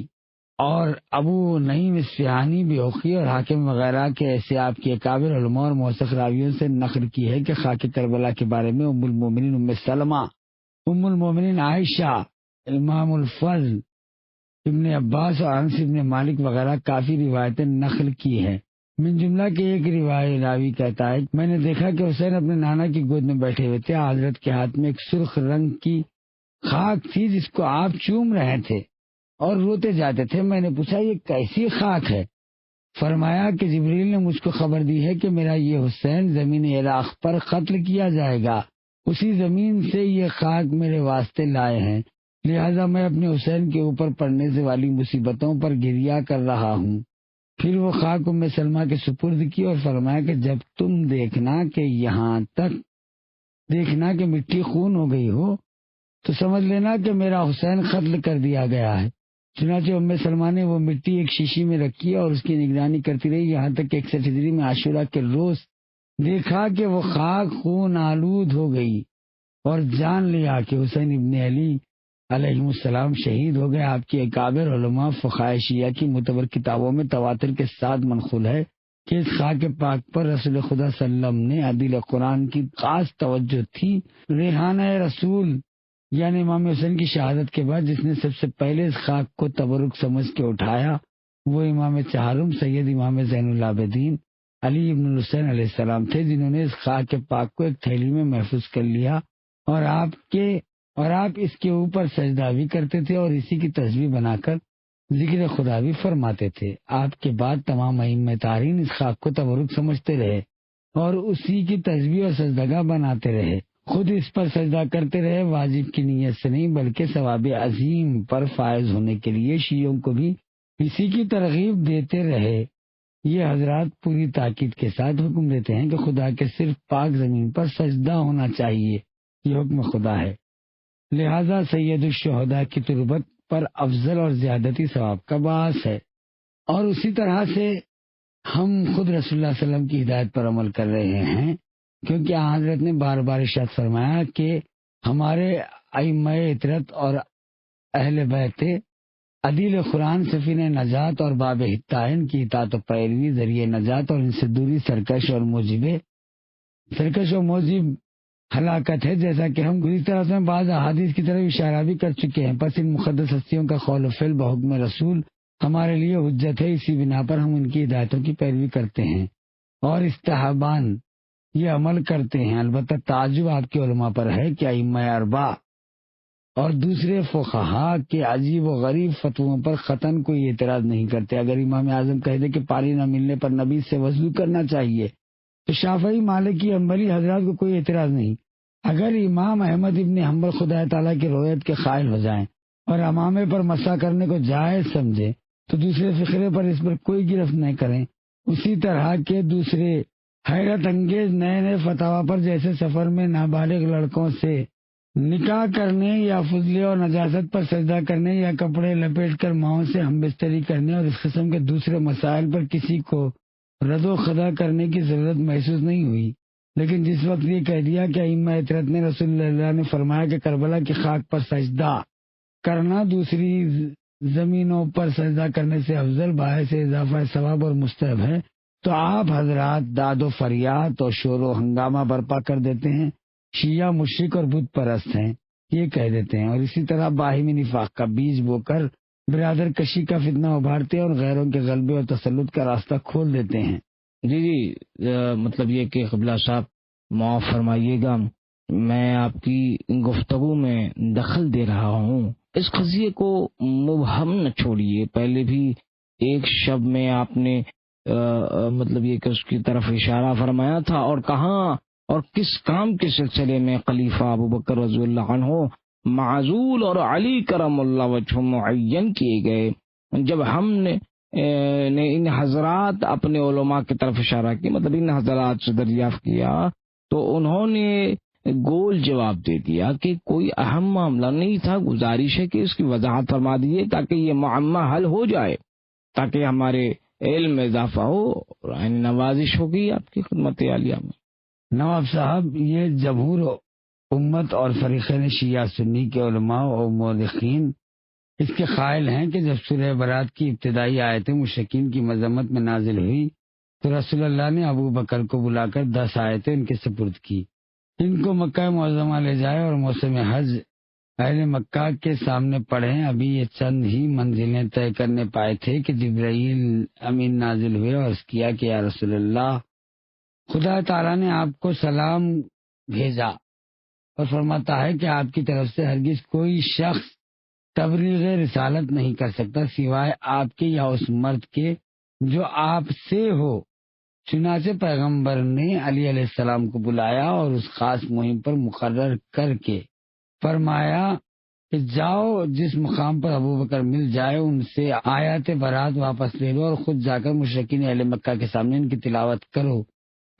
اور ابو نعیم اصفہانی بیوقی اور حاکم وغیرہ کے ایسے آپ کے کابر علماء اور موثق راویوں سے نقل کی ہے کہ خاک کربلا کے بارے میں ام المومنین ام سلمہ، ام المومنین عائشہ، امام الفضل ابن عباس اور انس ابن مالک وغیرہ کافی روایتیں نقل کی ہیں۔ من جملہ کے ایک روایت راوی کہتا ہے، میں نے دیکھا کہ حسین اپنے نانا کی گود میں بیٹھے ہوئے تھے، حضرت کے ہاتھ میں ایک سرخ رنگ کی خاک تھی جس کو آپ چوم رہے تھے اور روتے جاتے تھے۔ میں نے پوچھا یہ کیسی خاک ہے؟ فرمایا کہ جبریل نے مجھ کو خبر دی ہے کہ میرا یہ حسین زمین عراق پر قتل کیا جائے گا، اسی زمین سے یہ خاک میرے واسطے لائے ہیں، لہذا میں اپنے حسین کے اوپر پڑنے سے والی مصیبتوں پر گریہ کر رہا ہوں۔ پھر وہ خاک ام سلمہ کے سپرد کی اور فرمایا کہ جب تم دیکھنا کہ یہاں تک دیکھنا کہ مٹی خون ہو گئی ہو تو سمجھ لینا کہ میرا حسین قتل کر دیا گیا ہے۔ چنانچہ ام سلمہ نے وہ مٹی ایک شیشی میں رکھی اور اس کی نگرانی کرتی رہی، یہاں تک کہ 61 ہجری میں عاشورہ کے روز دیکھا کہ وہ خاک خون آلود ہو گئی اور جان لیا کہ حسین ابن علی علیہ السلام شہید ہو گئے۔ آپ کی اکابر علماء فقہائے شیعہ کی معتبر کتابوں میں تواتر کے ساتھ منقول ہے کہ اس خاک پاک پر رسول خدا صلی اللہ علیہ وسلم نے عدیل قرآن کی خاص توجہ تھی۔ ریحانہ رسول یعنی امام حسین کی شہادت کے بعد جس نے سب سے پہلے اس خاک کو تبرک سمجھ کے اٹھایا وہ امام چہارم سید امام زین العابدین علی ابن الحسین علیہ السلام تھے، جنہوں نے اس خاک پاک کو ایک تھیلی میں محفوظ کر لیا اور آپ اس کے اوپر سجدہ بھی کرتے تھے اور اسی کی تسبیح بنا کر ذکر خدا بھی فرماتے تھے۔ آپ کے بعد تمام ائمہ طاہرین اس خاک کو تبرک سمجھتے رہے اور اسی کی تسبیح اور سجدگاہ بناتے رہے، خود اس پر سجدہ کرتے رہے، واجب کی نیت سے نہیں بلکہ ثواب عظیم پر فائز ہونے کے لیے شیعوں کو بھی اسی کی ترغیب دیتے رہے۔ یہ حضرات پوری تاکید کے ساتھ حکم دیتے ہیں کہ خدا کے صرف پاک زمین پر سجدہ ہونا چاہیے، یہ حکم خدا ہے، لہذا سید الشہداء کی تربت پر افضل اور زیادتی ثواب کا باعث ہے۔ اور اسی طرح سے ہم خود رسول اللہ صلی اللہ علیہ وسلم کی ہدایت پر عمل کر رہے ہیں، کیونکہ حضرت نے بار بار ارشاد فرمایا کہ ہمارے ائمہ اطرت اور اہل بیت عدیل قرآن سفینہ نجات اور باب حتائن کی اطاعت و پیروی ذریعہ نجات اور ان سے دوری سرکش اور موجب ہلاکت ہے، جیسا کہ ہم گزشتہ میں بعض احادیث کی طرف اشارہ بھی کر چکے ہیں۔ پس ان مقدس ہستیوں کا قول و فعل بحکم رسول ہمارے لیے حجت ہے، اسی بنا پر ہم ان کی ہدایتوں کی پیروی کرتے ہیں اور استحبان یہ عمل کرتے ہیں۔ البتہ تعجب آپ کے علماء پر ہے کہ ائمہ اربعہ اور دوسرے فقہا کے عجیب و غریب فتووں پر قطعاً کوئی اعتراض نہیں کرتے۔ اگر امام اعظم کہہ دے کہ پانی نہ ملنے پر نبی سے وضو کرنا چاہیے تو شافعی مالکی حنبلی حضرات کو کوئی اعتراض نہیں۔ اگر امام احمد ابن حنبل خدا تعالیٰ کی رویت کے قائل ہو جائیں اور امامے پر مسح کرنے کو جائز سمجھے تو دوسرے فقرے پر اس پر کوئی گرفت نہیں کریں۔ اسی طرح کے دوسرے حیرت انگیز نئے فتاوا پر جیسے سفر میں نابالغ لڑکوں سے نکاح کرنے یا فضلے اور نجاست پر سجدہ کرنے یا کپڑے لپیٹ کر ماؤں سے ہم بستری کرنے اور اس قسم کے دوسرے مسائل پر کسی کو رد و خدا کرنے کی ضرورت محسوس نہیں ہوئی، لیکن جس وقت یہ کہہ دیا کہ ائمہ اطرت نے رسول اللہ نے فرمایا کہ کربلا کی خاک پر سجدہ کرنا دوسری زمینوں پر سجدہ کرنے سے افضل باعث اضافہ ثواب اور مستحب ہے، تو آپ حضرات داد و فریاد اور شور و ہنگامہ برپا کر دیتے ہیں، شیعہ مشرک اور بت پرست ہیں یہ کہہ دیتے ہیں، اور اسی طرح باہمی نفاق کا بیج بو کر برادر کشی کا فتنہ ابھارتے ہیں اور غیروں کے غلبے اور تسلط کا راستہ کھول دیتے ہیں۔ جی مطلب یہ کہ قبلہ صاحب معاف فرمائیے گا، میں آپ کی گفتگو میں دخل دے رہا ہوں، اس قضیے کو مبہم نہ چھوڑیے۔ پہلے بھی ایک شب میں آپ نے مطلب یہ کہ اس کی طرف اشارہ فرمایا تھا اور کہاں اور کس کام کے سلسلے میں خلیفہ ابوبکر رضی اللہ عنہ معزول اور علی کرم اللہ وجہ معین کیے گئے۔ جب ہم نے ان حضرات اپنے علماء کی طرف اشارہ کیا، مطلب ان حضرات سے دریافت کیا تو انہوں نے گول جواب دے دیا کہ کوئی اہم معاملہ نہیں تھا، گزارش ہے کہ اس کی وضاحت فرما دیجیے تاکہ یہ معمہ حل ہو جائے، تاکہ ہمارے علم میں اضافہ ہو، اور نوازش ہوگی آپ کی خدمت عالیہ میں۔ نواب صاحب، یہ جمہور امت اور فریقین شیعہ سنی کے علماء اور مورخین اس کے قائل ہیں کہ جب سورہ برات کی ابتدائی آیتیں مشرکین کی مذمت میں نازل ہوئی تو رسول اللہ نے ابو بکر کو بلا کر 10 آیتیں ان کے سپرد کی، ان کو مکہ معظمہ لے جائے اور موسم حج اہل مکہ کے سامنے پڑھیں۔ ابھی یہ چند ہی منزلیں طے کرنے پائے تھے کہ جبرائیل امین نازل ہوئے اور عرض کیا کہ یا رسول اللہ، خدا تعالیٰ نے آپ کو سلام بھیجا اور فرماتا ہے کہ آپ کی طرف سے ہرگز کوئی شخص تبلیغ رسالت نہیں کر سکتا سوائے آپ کے یا اس مرد کے جو آپ سے ہو۔ چنانچہ پیغمبر نے علی علیہ السلام کو بلایا اور اس خاص مہم پر مقرر کر کے فرمایا کہ جاؤ، جس مقام پر ابو بکر مل جائے ان سے آیات برات واپس لے لو اور خود جا کر مشرکین اہل مکہ کے سامنے ان کی تلاوت کرو۔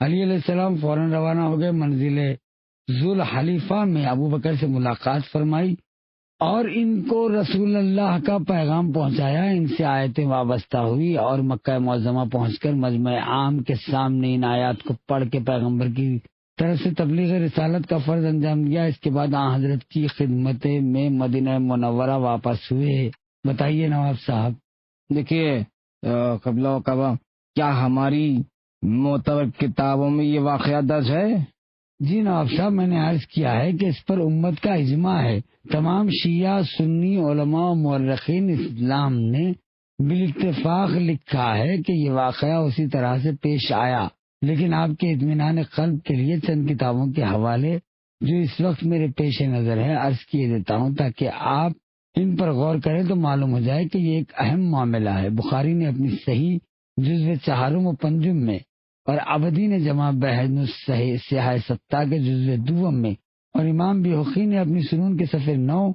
علی علیہ السلام فوراً روانہ ہو گئے۔ منزل ذوالحلیفہ میں ابو بکر سے ملاقات فرمائی اور ان کو رسول اللہ کا پیغام پہنچایا۔ ان سے آیتیں وابستہ ہوئی اور مکہ معظمہ پہنچ کر مجمع عام کے سامنے ان آیات کو پڑھ کے پیغمبر کی طرف سے تبلیغ رسالت کا فرض انجام دیا۔ اس کے بعد آن حضرت کی خدمت میں مدینہ منورہ واپس ہوئے۔ بتائیے نواب صاحب۔ دیکھیے قبلہ و قبا، کیا ہماری معتبر کتابوں میں یہ واقعہ درج ہے؟ جی نواب صاحب، میں نے عرض کیا ہے کہ اس پر امت کا اجماع ہے۔ تمام شیعہ سنی علماء و مورخین اسلام نے بالاتفاق لکھا ہے کہ یہ واقعہ اسی طرح سے پیش آیا، لیکن آپ کے اطمینان قلب کے لیے چند کتابوں کے حوالے جو اس وقت میرے پیش نظر ہے عرض کیے دیتا ہوں تاکہ آپ ان پر غور کریں تو معلوم ہو جائے کہ یہ ایک اہم معاملہ ہے۔ بخاری نے اپنی صحیح جزو چہارم و پنجم میں اور عبدی نے جمع بحث سیاہ ستہ کے جزو دوم میں اور امام بیہقی نے اپنی سنن کے صفحے 9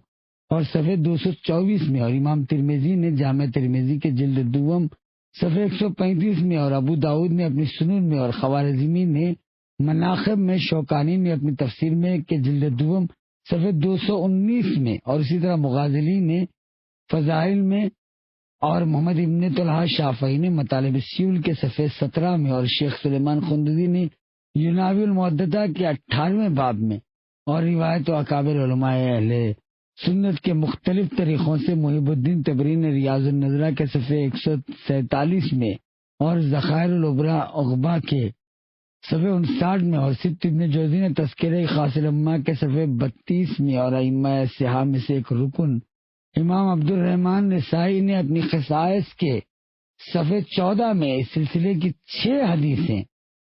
اور صفحے 224 میں اور امام ترمذی نے جامع ترمذی کے جلد دوم صفحے 135 میں اور ابو داؤد نے اپنی سنن میں اور خوارزمی نے مناقب میں، شوکانی نے اپنی تفسیر میں کے جلد دوم صفحے 219 میں اور اسی طرح مغازلی نے فضائل میں اور محمد ابن طلحہ شافعی نے مطالب سیول کے صفحے 17 میں اور شیخ سلیمان خندوی نے یوناوی المعددہ کے 18ویں باب میں اور روایت و اکابر علماء اہل سنت کے مختلف طریقوں سے محب الدین تبری نے ریاض النظرہ کے صفحے 147 میں اور ذخائر العبرا عقبہ کے صفحے 59 میں اور سبت ابن جوزی نے تذکرہ خاص الامہ کے صفحے 32 میں اور ائمہ سیاہ میں سے ایک رکن امام عبد الرحمن نسائی نے اپنی خصائص کے صفحے 14 میں اس سلسلے کی 6 حدیثیں،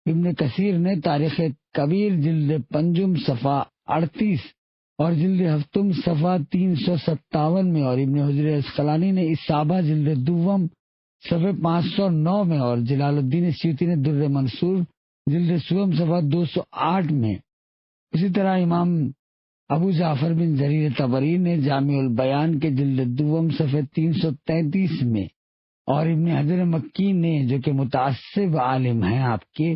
ابن کثیر نے تاریخ کبیر جلد پنجم صفحہ 38 اور جلد ہفتم صفحہ 357 میں اور ابن حجر اسقلانی نے اصابہ جلد دوم صفحے 509 میں اور جلال الدین سیوطی نے در منصور جلد سوم صفحہ 208 میں، اسی طرح امام ابو جعفر بن جریر طبری نے جامع البیان کے جلد دوم صفحے 333 میں اور ابن حجر مکی نے جو کہ متعصب عالم ہیں آپ کے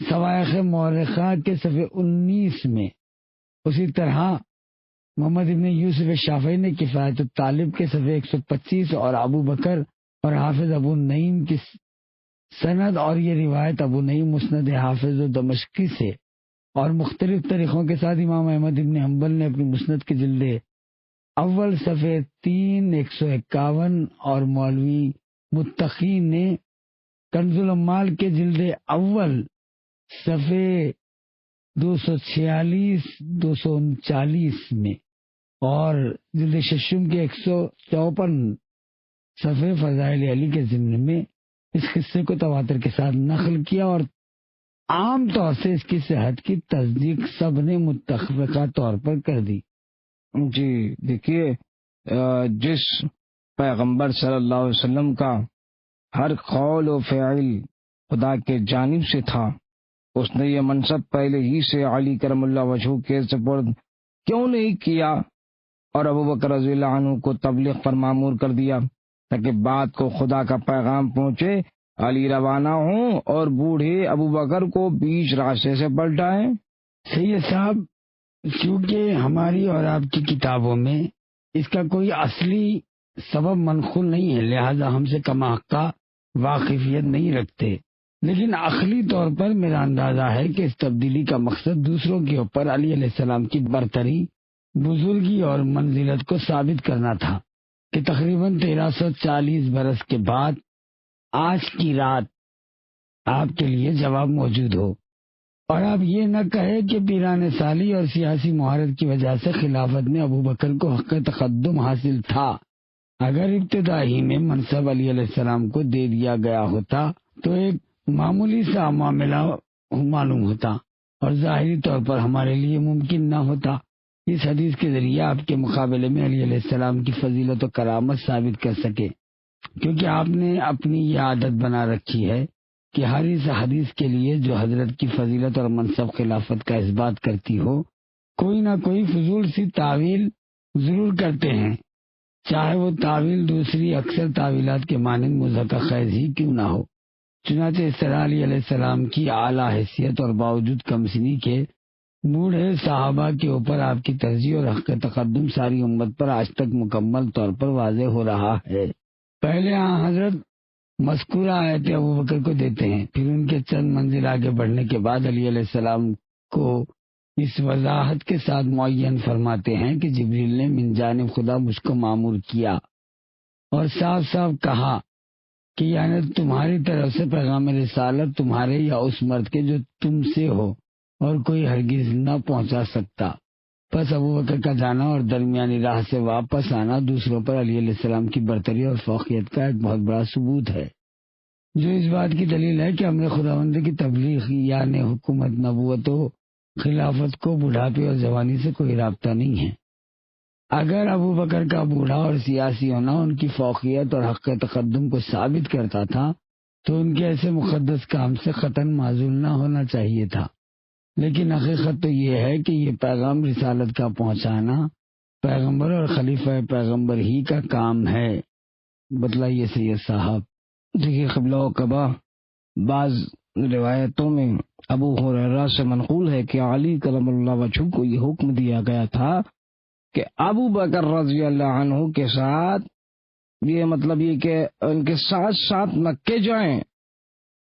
سوائق مورخہ کے صفحے 19 میں، اسی طرح محمد ابن یوسف شافعی نے کفایت الطالب کے صفحے 125 اور ابو بکر اور حافظ ابو نعیم کی سند اور یہ روایت ابو نعیم مسند حافظ و دمشقی سے اور مختلف طریقوں کے ساتھ امام احمد ابن حنبل نے اپنی مسند کے جلد اول صفحے 151 اور مولوی متقی نے کنز الاموال کے جلد اول صفحے 246 239 میں اور جلد ششم کے 154 صفحے فضائل علی کے ضمن میں اس قصے کو تواتر کے ساتھ نقل کیا اور عام طور سے اس کی صحت کی تصدیق سب نے متفقہ طور پر کر دی۔ جی دیکھیے، جس پیغمبر صلی اللہ علیہ وسلم کا ہر قول و فعل خدا کے جانب سے تھا، اس نے یہ منصب پہلے ہی سے علی کرم اللہ وجہہ کے سپرد کیوں نہیں کیا اور ابو بکر رضی اللہ عنہ کو تبلیغ پر مامور کر دیا تاکہ بات کو خدا کا پیغام پہنچے؟ علی روانہ ہوں اور بوڑھے ابو بکر کو بیچ راستے سے پلٹائیں۔ سید صاحب، کیونکہ ہماری اور آپ کی کتابوں میں اس کا کوئی اصلی سبب منقول نہیں ہے، لہذا ہم سے کم حقہ واقفیت نہیں رکھتے، لیکن عقلی طور پر میرا اندازہ ہے کہ اس تبدیلی کا مقصد دوسروں کے اوپر علی علیہ السلام کی برتری، بزرگی اور منزلت کو ثابت کرنا تھا کہ تقریباً 1340 برس کے بعد آج کی رات آپ کے لیے جواب موجود ہو اور آپ یہ نہ کہے کہ پیران سالی اور سیاسی مہارت کی وجہ سے خلافت میں ابو بکر کو حق تقدم حاصل تھا۔ اگر ابتدائی میں منصب علی علیہ السلام کو دے دیا گیا ہوتا تو ایک معمولی سا معاملہ معلوم ہوتا، اور ظاہری طور پر ہمارے لیے ممکن نہ ہوتا۔ اس حدیث کے ذریعے آپ کے مقابلے میں علی علیہ السلام کی فضیلت و کرامت ثابت کر سکے، کیونکہ آپ نے اپنی یہ عادت بنا رکھی ہے کہ ہر اس حدیث کے لیے جو حضرت کی فضیلت اور منصب خلافت کا اس بات کرتی ہو، کوئی نہ کوئی فضول سی تعویل ضرور کرتے ہیں، چاہے وہ تعویل دوسری اکثر تعویلات کے مانند مضحکہ خیز ہی کیوں نہ ہو۔ چنانچہ اس طرح علی علیہ السلام کی اعلیٰ حیثیت اور باوجود کمسنی کے بوڑھے صحابہ کے اوپر آپ کی ترجیح اور حق تقدم ساری امت پر آج تک مکمل طور پر واضح ہو رہا ہے۔ پہلے حضرت مذکورہ آیت ابو بکر کو دیتے ہیں، پھر ان کے چند منزل آگے بڑھنے کے بعد علی علیہ السلام کو اس وضاحت کے ساتھ معین فرماتے ہیں کہ جبریل نے من جانب خدا مجھ کو مامور کیا اور صاف صاف کہا کہ یعنی تمہاری طرف سے پیغام رسالت تمہارے یا اس مرد کے جو تم سے ہو اور کوئی ہرگز نہ پہنچا سکتا۔ پس ابو بکر کا جانا اور درمیانی راہ سے واپس آنا دوسروں پر علی علیہ السلام کی برتری اور فوقیت کا ایک بہت بڑا ثبوت ہے، جو اس بات کی دلیل ہے کہ امر خداوند کی تبلیغ یعنی حکومت، نبوت و خلافت کو بڑھاپے اور جوانی سے کوئی رابطہ نہیں ہے۔ اگر ابو بکر کا بوڑھا اور سیاسی ہونا ان کی فوقیت اور حق تقدم کو ثابت کرتا تھا تو ان کے ایسے مقدس کام سے قطعاً معزول نہ ہونا چاہیے تھا، لیکن حقیقت تو یہ ہے کہ یہ پیغام رسالت کا پہنچانا پیغمبر اور خلیفہ پیغمبر ہی کا کام ہے۔ بتلائیے سید صاحب۔ دیکھیے قبلہ و قبا بعض روایتوں میں ابو ہریرہ سے منقول ہے کہ علی کرم اللہ وجہہ کو یہ حکم دیا گیا تھا کہ ابو بکر رضی اللہ عنہ کے ساتھ یہ مطلب یہ کہ ان کے ساتھ ساتھ مکے جائیں،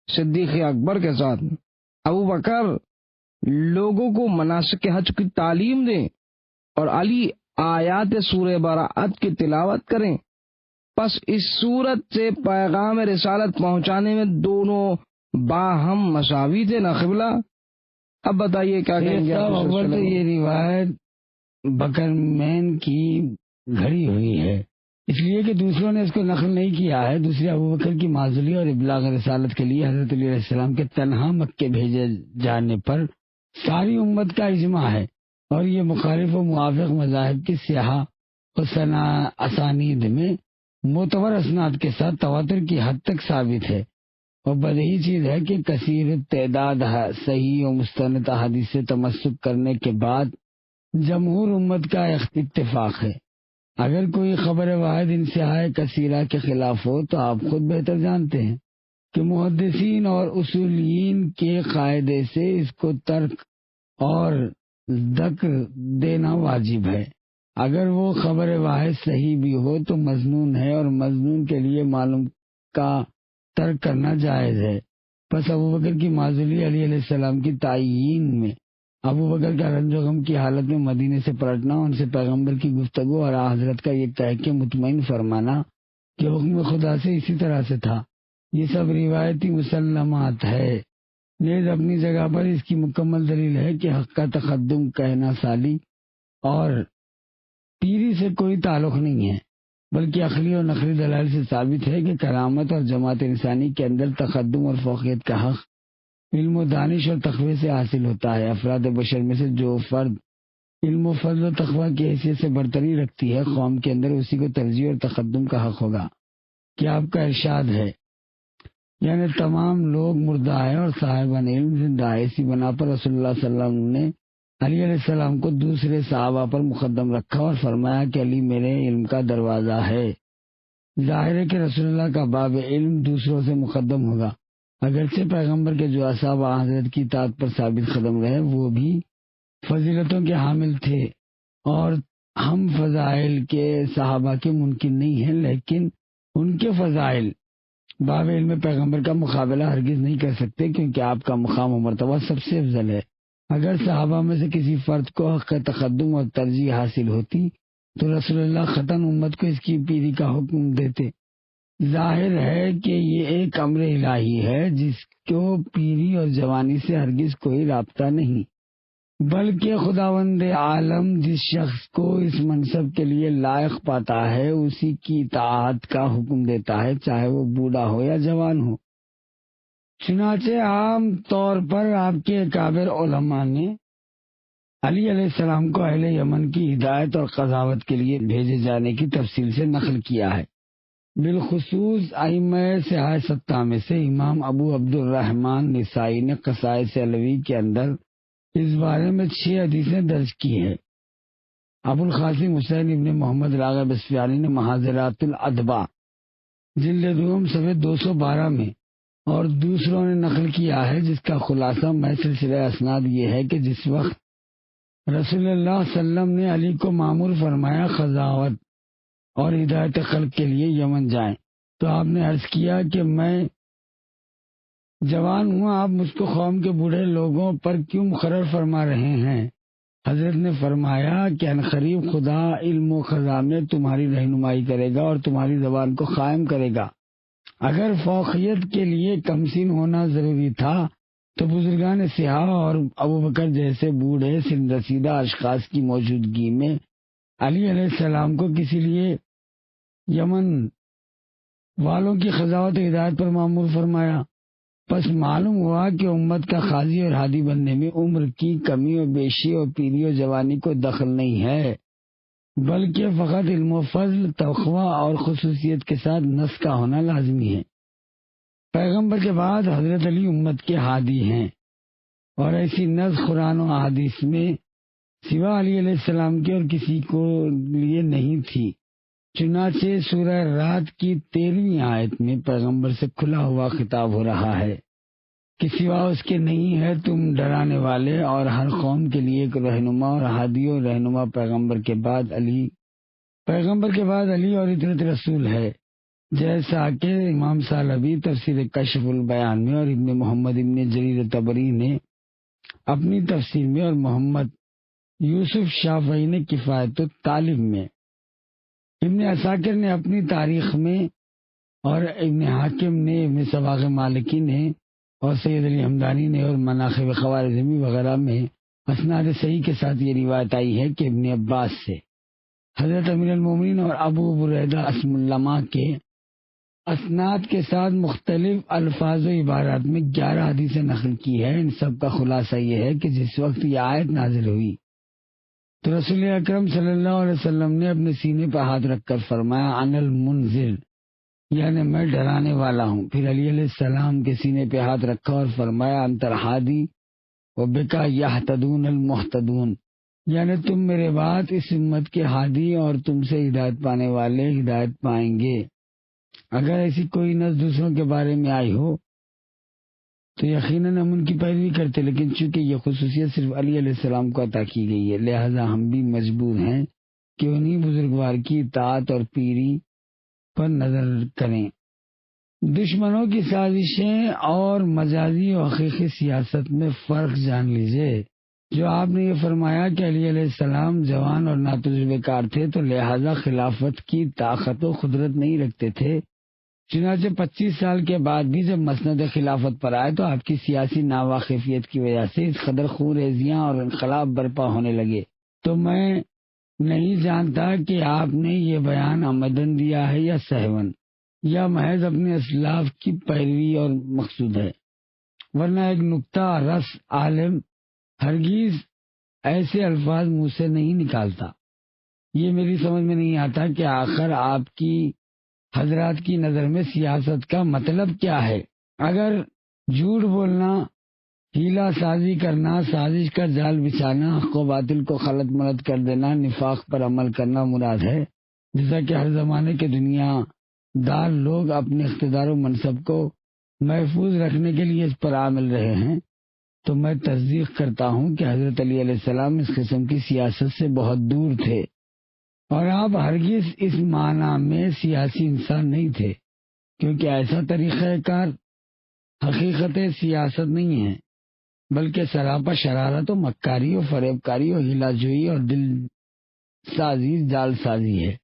صدیق اکبر کے ساتھ ابو بکر لوگوں کو مناسک حج کی تعلیم دیں اور علی آیات سورہ براءت کی تلاوت کریں۔ پس اس صورت سے پیغام رسالت پہنچانے میں دونوں باہم مساوی تھے نا قبلہ۔ اب بتائیے کیا کہیں گے؟ اول تو یہ روایت بکر مین کی گھڑی ہوئی ہے، اس لیے کہ دوسروں نے اس کو نقل نہیں کیا ہے۔ دوسرے ابو بکر کی معزولی اور ابلاغ رسالت کے لیے حضرت علیہ السلام کے تنہا مکے بھیجے جانے پر ساری امت کا اجماع ہے، اور یہ مخالف و موافق مذاہب کی سیاح و اسانید میں معتبر اسناد کے ساتھ تواتر کی حد تک ثابت ہے، اور بدیہی چیز ہے کہ کثیر تعداد صحیح و مستند احادیث سے تمسک کرنے کے بعد جمہور امت کا اتفاق ہے۔ اگر کوئی خبر واحد انتہائے کثیرہ کے خلاف ہو تو آپ خود بہتر جانتے ہیں کہ محدثین اور اصولیین کے قاعدے سے اس کو ترک اور ذکر دینا واجب ہے۔ اگر وہ خبر واحد صحیح بھی ہو تو مظنون ہے، اور مظنون کے لیے معلوم کا ترک کرنا جائز ہے۔ پس ابو بکر کی معزولی علی علیہ السلام کی تعیین میں ابو بکر کا رنج و غم کی حالت میں مدینے سے پلٹنا، ان سے پیغمبر کی گفتگو اور حضرت کا یہ کہہ کے مطمئن فرمانا کہ حکم خدا سے اسی طرح سے تھا، یہ سب روایتی مسلمات ہے۔ نیز اپنی جگہ پر اس کی مکمل دلیل ہے کہ حق کا تقدم کہنا سالی اور پیری سے کوئی تعلق نہیں ہے، بلکہ عقلی اور نقلی دلائل سے ثابت ہے کہ کرامت اور جماعت انسانی کے اندر تقدم اور فوقیت کا حق علم و دانش اور تقوی سے حاصل ہوتا ہے۔ افراد بشر میں سے جو فرد علم و فضل و تقوی کی حیثیت سے برتری رکھتی ہے، قوم کے اندر اسی کو ترجیح اور تقدم کا حق ہوگا۔ کیا آپ کا ارشاد ہے یعنی تمام لوگ مردہ ہے اور صاحبان علم زندہ ہے، اسی بنا پر رسول اللہ صلی اللہ علیہ وسلم نے علی علیہ السلام کو دوسرے صحابہ پر مقدم رکھا اور فرمایا کہ علی میرے علم کا دروازہ ہے۔ ظاہر ہے کہ رسول اللہ کا باب علم دوسروں سے مقدم ہوگا، اگرچہ پیغمبر کے جو اصحاب حضرت کی اطاعت پر ثابت قدم رہے وہ بھی فضیلتوں کے حامل تھے، اور ہم فضائل کے صحابہ کے ممکن نہیں ہیں، لیکن ان کے فضائل باب علم پیغمبر کا مقابلہ ہرگز نہیں کر سکتے، کیونکہ آپ کا مقام و مرتبہ سب سے افضل ہے۔ اگر صحابہ میں سے کسی فرد کو حق تقدم اور ترجیح حاصل ہوتی تو رسول اللہ قطعاً امت کو اس کی پیری کا حکم دیتے۔ ظاہر ہے کہ یہ ایک امر الہی ہے جس کو پیری اور جوانی سے ہرگز کوئی رابطہ نہیں، بلکہ خداوند عالم جس شخص کو اس منصب کے لیے لائق پاتا ہے اسی کی اطاعت کا حکم دیتا ہے، چاہے وہ بوڑھا ہو یا جوان ہو۔ چنانچہ عام طور پر آپ کے اکابر علماء نے علی علیہ السلام کو اہل یمن کی ہدایت اور قضاوت کے لیے بھیجے جانے کی تفصیل سے نقل کیا ہے۔ بالخصوص ائمہ صحاح ستہ میں سے امام ابو عبد الرحمن نسائی نے قصائص علوی کے اندر اس بارے میں 6 حدیثیں درج کی ہیں۔ ابو القاسم حسین ابن محمد راغب اصفہانی نے محاضرات الادباء جلد دوم صفحہ 212 میں اور دوسروں نے نقل کیا ہے، جس کا خلاصہ میں سلسلہ اسناد یہ ہے کہ جس وقت رسول اللہ صلی اللہ علیہ وسلم نے علی کو مامور فرمایا قضاوت اور ہدایت خلق کے لیے یمن جائیں، تو آپ نے عرض کیا کہ میں جوان ہوں، آپ مجھ کو قوم کے بوڑھے لوگوں پر کیوں مقرر فرما رہے ہیں؟ حضرت نے فرمایا کہ عنقریب خدا علم و خزاں میں تمہاری رہنمائی کرے گا اور تمہاری زبان کو قائم کرے گا۔ اگر فوقیت کے لیے کمسین ہونا ضروری تھا تو بزرگان سیاح اور ابوبکر جیسے بوڑھے سن رسیدہ اشخاص کی موجودگی میں علی علیہ السلام کو کسی لیے یمن والوں کی قضاوت و ہدایت پر مامور فرمایا۔ پس معلوم ہوا کہ امت کا قاضی اور ہادی بننے میں عمر کی کمی و بیشی اور پیری و جوانی کو دخل نہیں ہے، بلکہ فقط علم و فضل، تقوی اور خصوصیت کے ساتھ نص کا ہونا لازمی ہے۔ پیغمبر کے بعد حضرت علی امت کے ہادی ہیں، اور ایسی نص قرآن و احادیث میں سوا علی علیہ السلام کے اور کسی کو لیے نہیں تھی۔ چنانچہ سورہ رات کی 13ویں آیت میں پیغمبر سے کھلا ہوا خطاب ہو رہا ہے کہ سوا اس کے نہیں ہے تم ڈرانے والے، اور ہر قوم کے لیے ایک رہنما اور ہادی و رہنما پیغمبر کے بعد علی اور اطرت رسول ہے، جیسا کہ امام سالبی تفسیر کشف البیان میں اور ابن محمد ابن جریر طبری نے اپنی تفسیر میں اور محمد یوسف شافعی نے کفایت الطالب میں، ابن عساکر نے اپنی تاریخ میں اور ابن حاکم نے، ابن سباغ مالکی نے اور سید علی حمدانی نے اور مناقب خوارزمی وغیرہ میں اسناد صحیح کے ساتھ یہ روایت آئی ہے کہ ابن عباس سے حضرت امیر المومنین اور ابو بریدہ اسم العلماء کے اسناد کے ساتھ مختلف الفاظ و عبارات میں 11 حدیثیں نقل کی ہے۔ ان سب کا خلاصہ یہ ہے کہ جس وقت یہ آیت نازل ہوئی تو رسول اکرم صلی اللہ علیہ وسلم نے اپنے سینے پر ہاتھ رکھ کر فرمایا ان المنذر، یعنی میں ڈرانے والا ہوں۔ پھر علی علیہ السلام کے سینے پہ ہاتھ رکھا اور فرمایا انت الہادی و بکا یہتدون المہتدون، یعنی تم میرے بعد اس امت کے ہادی اور تم سے ہدایت پانے والے ہدایت پائیں گے۔ اگر ایسی کوئی نص دوسروں کے بارے میں آئی ہو تو یقیناً ہم ان کی پیروی کرتے، لیکن چونکہ یہ خصوصیت صرف علی علیہ السلام کو عطا کی گئی ہے، لہذا ہم بھی مجبور ہیں کہ انہی بزرگوار کی اطاعت اور پیری پر نظر کریں۔ دشمنوں کی سازشیں اور مجازی و حقیقی سیاست میں فرق جان لیجئے۔ جو آپ نے یہ فرمایا کہ علی علیہ السلام جوان اور ناتجربہ کار تھے تو لہذا خلافت کی طاقت و قدرت نہیں رکھتے تھے، چنانچہ 25 سال کے بعد بھی جب مسند خلافت پر آئے تو آپ کی سیاسی ناواقفیت کی وجہ سے اس قدر خونریزیاں اور انقلاب برپا ہونے لگے۔ تو میں نہیں جانتا کہ آپ نے یہ بیان عمدن دیا ہے یا سہون، یا محض اپنے اسلاف کی پیروی اور مقصود ہے، ورنہ ایک نکتہ رس عالم ہرگز ایسے الفاظ منہ سے نہیں نکالتا۔ یہ میری سمجھ میں نہیں آتا کہ آخر آپ کی حضرات کی نظر میں سیاست کا مطلب کیا ہے؟ اگر جھوٹ بولنا، ہیلا سازی کرنا، سازش کا جال بچھانا، حق و باطل کو خلط ملط کر دینا، نفاق پر عمل کرنا مراد ہے، جیسا کہ ہر زمانے کے دنیا دار لوگ اپنے اقتدار و منصب کو محفوظ رکھنے کے لیے اس پر عامل رہے ہیں، تو میں تصدیق کرتا ہوں کہ حضرت علی علیہ السلام اس قسم کی سیاست سے بہت دور تھے، اور آپ ہرگز اس معنی میں سیاسی انسان نہیں تھے، کیونکہ ایسا طریقہ کار حقیقت سیاست نہیں ہے، بلکہ سراپا شرارت و مکاری و فریب کاری و ہیلا جوئی اور دل سازی جال سازی ہے،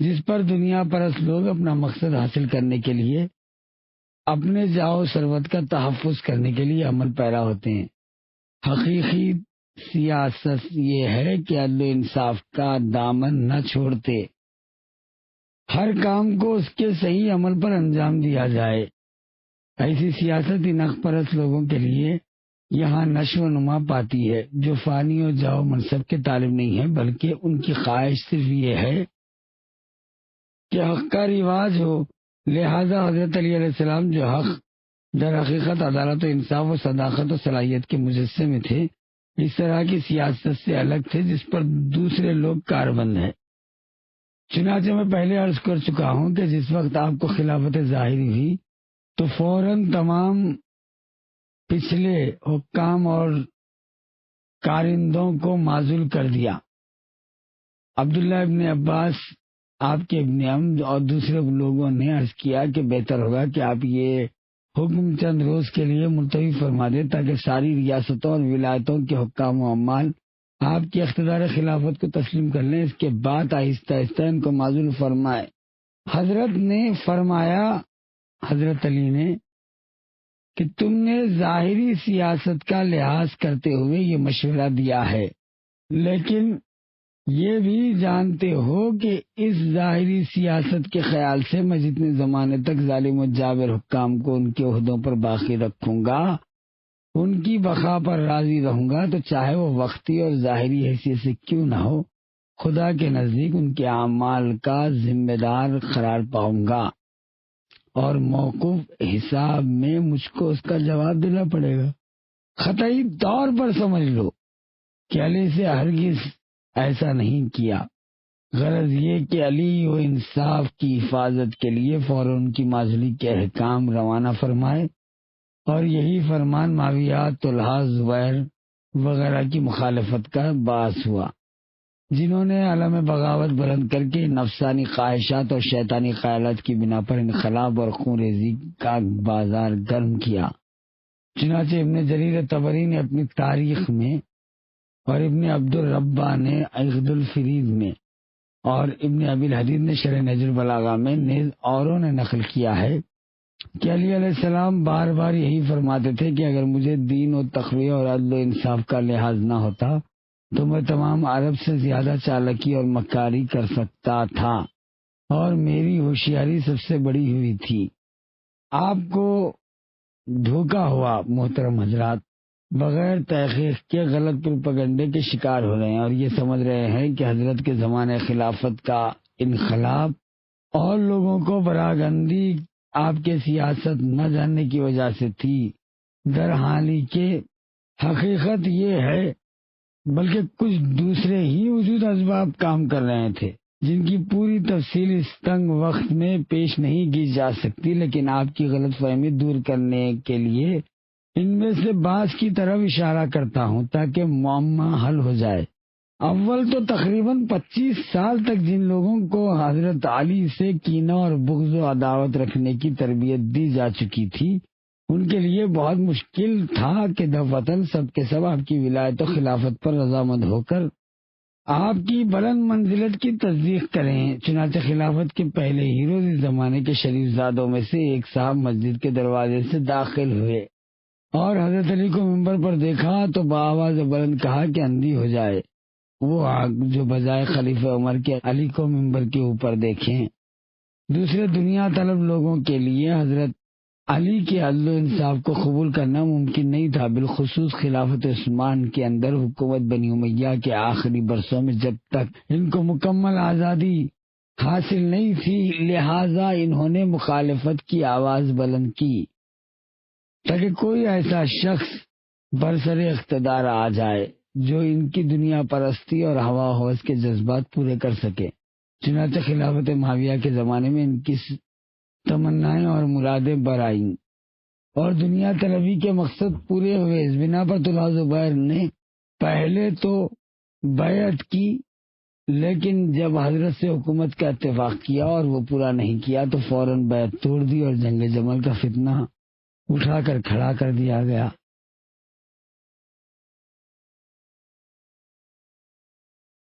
جس پر دنیا پرست لوگ اپنا مقصد حاصل کرنے کے لیے اپنے جاؤ ثروت کا تحفظ کرنے کے لیے عمل پیرا ہوتے ہیں۔ حقیقی سیاست یہ ہے کہ عدل و انصاف کا دامن نہ چھوڑتے، ہر کام کو اس کے صحیح عمل پر انجام دیا جائے، ایسی سیاست ان حق پرست لوگوں کے لیے یہاں نشو و نما پاتی ہے جو فانی و جاؤ منصب کے طالب نہیں ہے، بلکہ ان کی خواہش صرف یہ ہے کہ حق کا رواج ہو۔ لہذا حضرت علی علیہ السلام جو حق در حقیقت عدالت و انصاف و صداقت و صلاحیت کے مجسمے تھے، اس طرح کی سیاست سے الگ تھے جس پر دوسرے لوگ کاربند ہیں۔ چنانچہ میں پہلے عرض کر چکا ہوں کہ جس وقت آپ کو خلافت ظاہری ہوئی تو فوراً تمام پچھلے حکام اور کارندوں کو معزول کر دیا۔ عبداللہ ابن عباس، آپ کے ابن عم اور دوسرے لوگوں نے عرض کیا کہ بہتر ہوگا کہ آپ یہ حکم چند روز کے لیے ملتوی فرما دیں تاکہ ساری ریاستوں اور ولایتوں کے حکام و عمال آپ کی اقتدار خلافت کو تسلیم کر لیں، اس کے بعد آہستہ آہستہ ان کو معزول فرمائے۔ حضرت نے فرمایا، حضرت علی نے، کہ تم نے ظاہری سیاست کا لحاظ کرتے ہوئے یہ مشورہ دیا ہے، لیکن یہ بھی جانتے ہو کہ اس ظاہری سیاست کے خیال سے میں جتنے زمانے تک ظالم و جابر حکام کو ان کے عہدوں پر باقی رکھوں گا، ان کی بقا پر راضی رہوں گا، تو چاہے وہ وقتی اور ظاہری حیثیت سے کیوں نہ ہو، خدا کے نزدیک ان کے اعمال کا ذمہ دار قرار پاؤں گا، اور موقوف حساب میں مجھ کو اس کا جواب دینا پڑے گا۔ قطعی طور پر سمجھ لو کہ علی سے ہرگز ایسا نہیں کیا۔ غرض یہ کہ علی و انصاف کی حفاظت کے لیے فوراً ان کی معزولی کے احکام روانہ فرمائے، اور یہی فرمان معاویہ، طلحہ، زبیر وغیرہ کی مخالفت کا باعث ہوا، جنہوں نے علم بغاوت بلند کر کے نفسانی خواہشات اور شیطانی خیالات کی بنا پر انقلاب اور خون ریزی کا بازار گرم کیا۔ چنانچہ ابن جریر طبری نے اپنی تاریخ میں، اور ابن عبد الربہ نے عقد الفرید میں، اور ابن ابی الحدید نے شرح نہج البلاغہ میں نیز اوروں نے نقل کیا ہے کہ علی علیہ السلام بار بار یہی فرماتے تھے کہ اگر مجھے دین و تقوی اور عدل و انصاف کا لحاظ نہ ہوتا تو میں تمام عرب سے زیادہ چالاکی اور مکاری کر سکتا تھا، اور میری ہوشیاری سب سے بڑی ہوئی تھی۔ آپ کو دھوکا ہوا محترم حضرات، بغیر تحقیق کے غلط پروپیگنڈے کے شکار ہو رہے ہیں، اور یہ سمجھ رہے ہیں کہ حضرت کے زمانے خلافت کا انقلاب اور لوگوں کو براگندی آپ کے سیاست نہ جاننے کی وجہ سے تھی۔ در حالی کہ حقیقت یہ ہے بلکہ کچھ دوسرے ہی وجود اسباب کام کر رہے تھے جن کی پوری تفصیل اس تنگ وقت میں پیش نہیں کی جا سکتی، لیکن آپ کی غلط فہمی دور کرنے کے لیے ان میں سے بعض کی طرف اشارہ کرتا ہوں تاکہ معمہ حل ہو جائے۔ اول تو تقریباً 25 سال تک جن لوگوں کو حضرت علی سے کینہ اور بغض و عداوت رکھنے کی تربیت دی جا چکی تھی، ان کے لیے بہت مشکل تھا کہ دفعتاً سب کے سب آپ کی ولایت و خلافت پر رضامند ہو کر آپ کی بلند منزلت کی تصدیق کریں۔ چنانچہ خلافت کے پہلے ہی روز اس زمانے کے شریف زادوں میں سے ایک صاحب مسجد کے دروازے سے داخل ہوئے اور حضرت علی کو ممبر پر دیکھا تو بآواز بلند کہا کہ اندھی ہو جائے وہ آگ جو بجائے خلیفہ عمر کے علی کو ممبر کے اوپر دیکھیں۔ دوسرے دنیا طلب لوگوں کے لیے حضرت علی کے عدل و انصاف کو قبول کرنا ممکن نہیں تھا، بالخصوص خلافت عثمان کے اندر حکومت بنی امیہ کے آخری برسوں میں جب تک ان کو مکمل آزادی حاصل نہیں تھی، لہذا انہوں نے مخالفت کی آواز بلند کی تاکہ کوئی ایسا شخص برسر اقتدار آ جائے جو ان کی دنیا پرستی اور ہوا ہوس کے جذبات پورے کر سکے۔ چنانچہ خلافت معاویہ کے زمانے میں ان کی تمنائیں اور مرادیں برآئیں اور دنیا طلبی کے مقصد پورے ہوئے۔ اس بنا پر طلحہ زبیر نے پہلے تو بیعت کی، لیکن جب حضرت سے حکومت کا اتفاق کیا اور وہ پورا نہیں کیا تو فوراً بیعت توڑ دی اور جنگ جمل کا فتنہ اٹھا کر کھڑا کر دیا گیا۔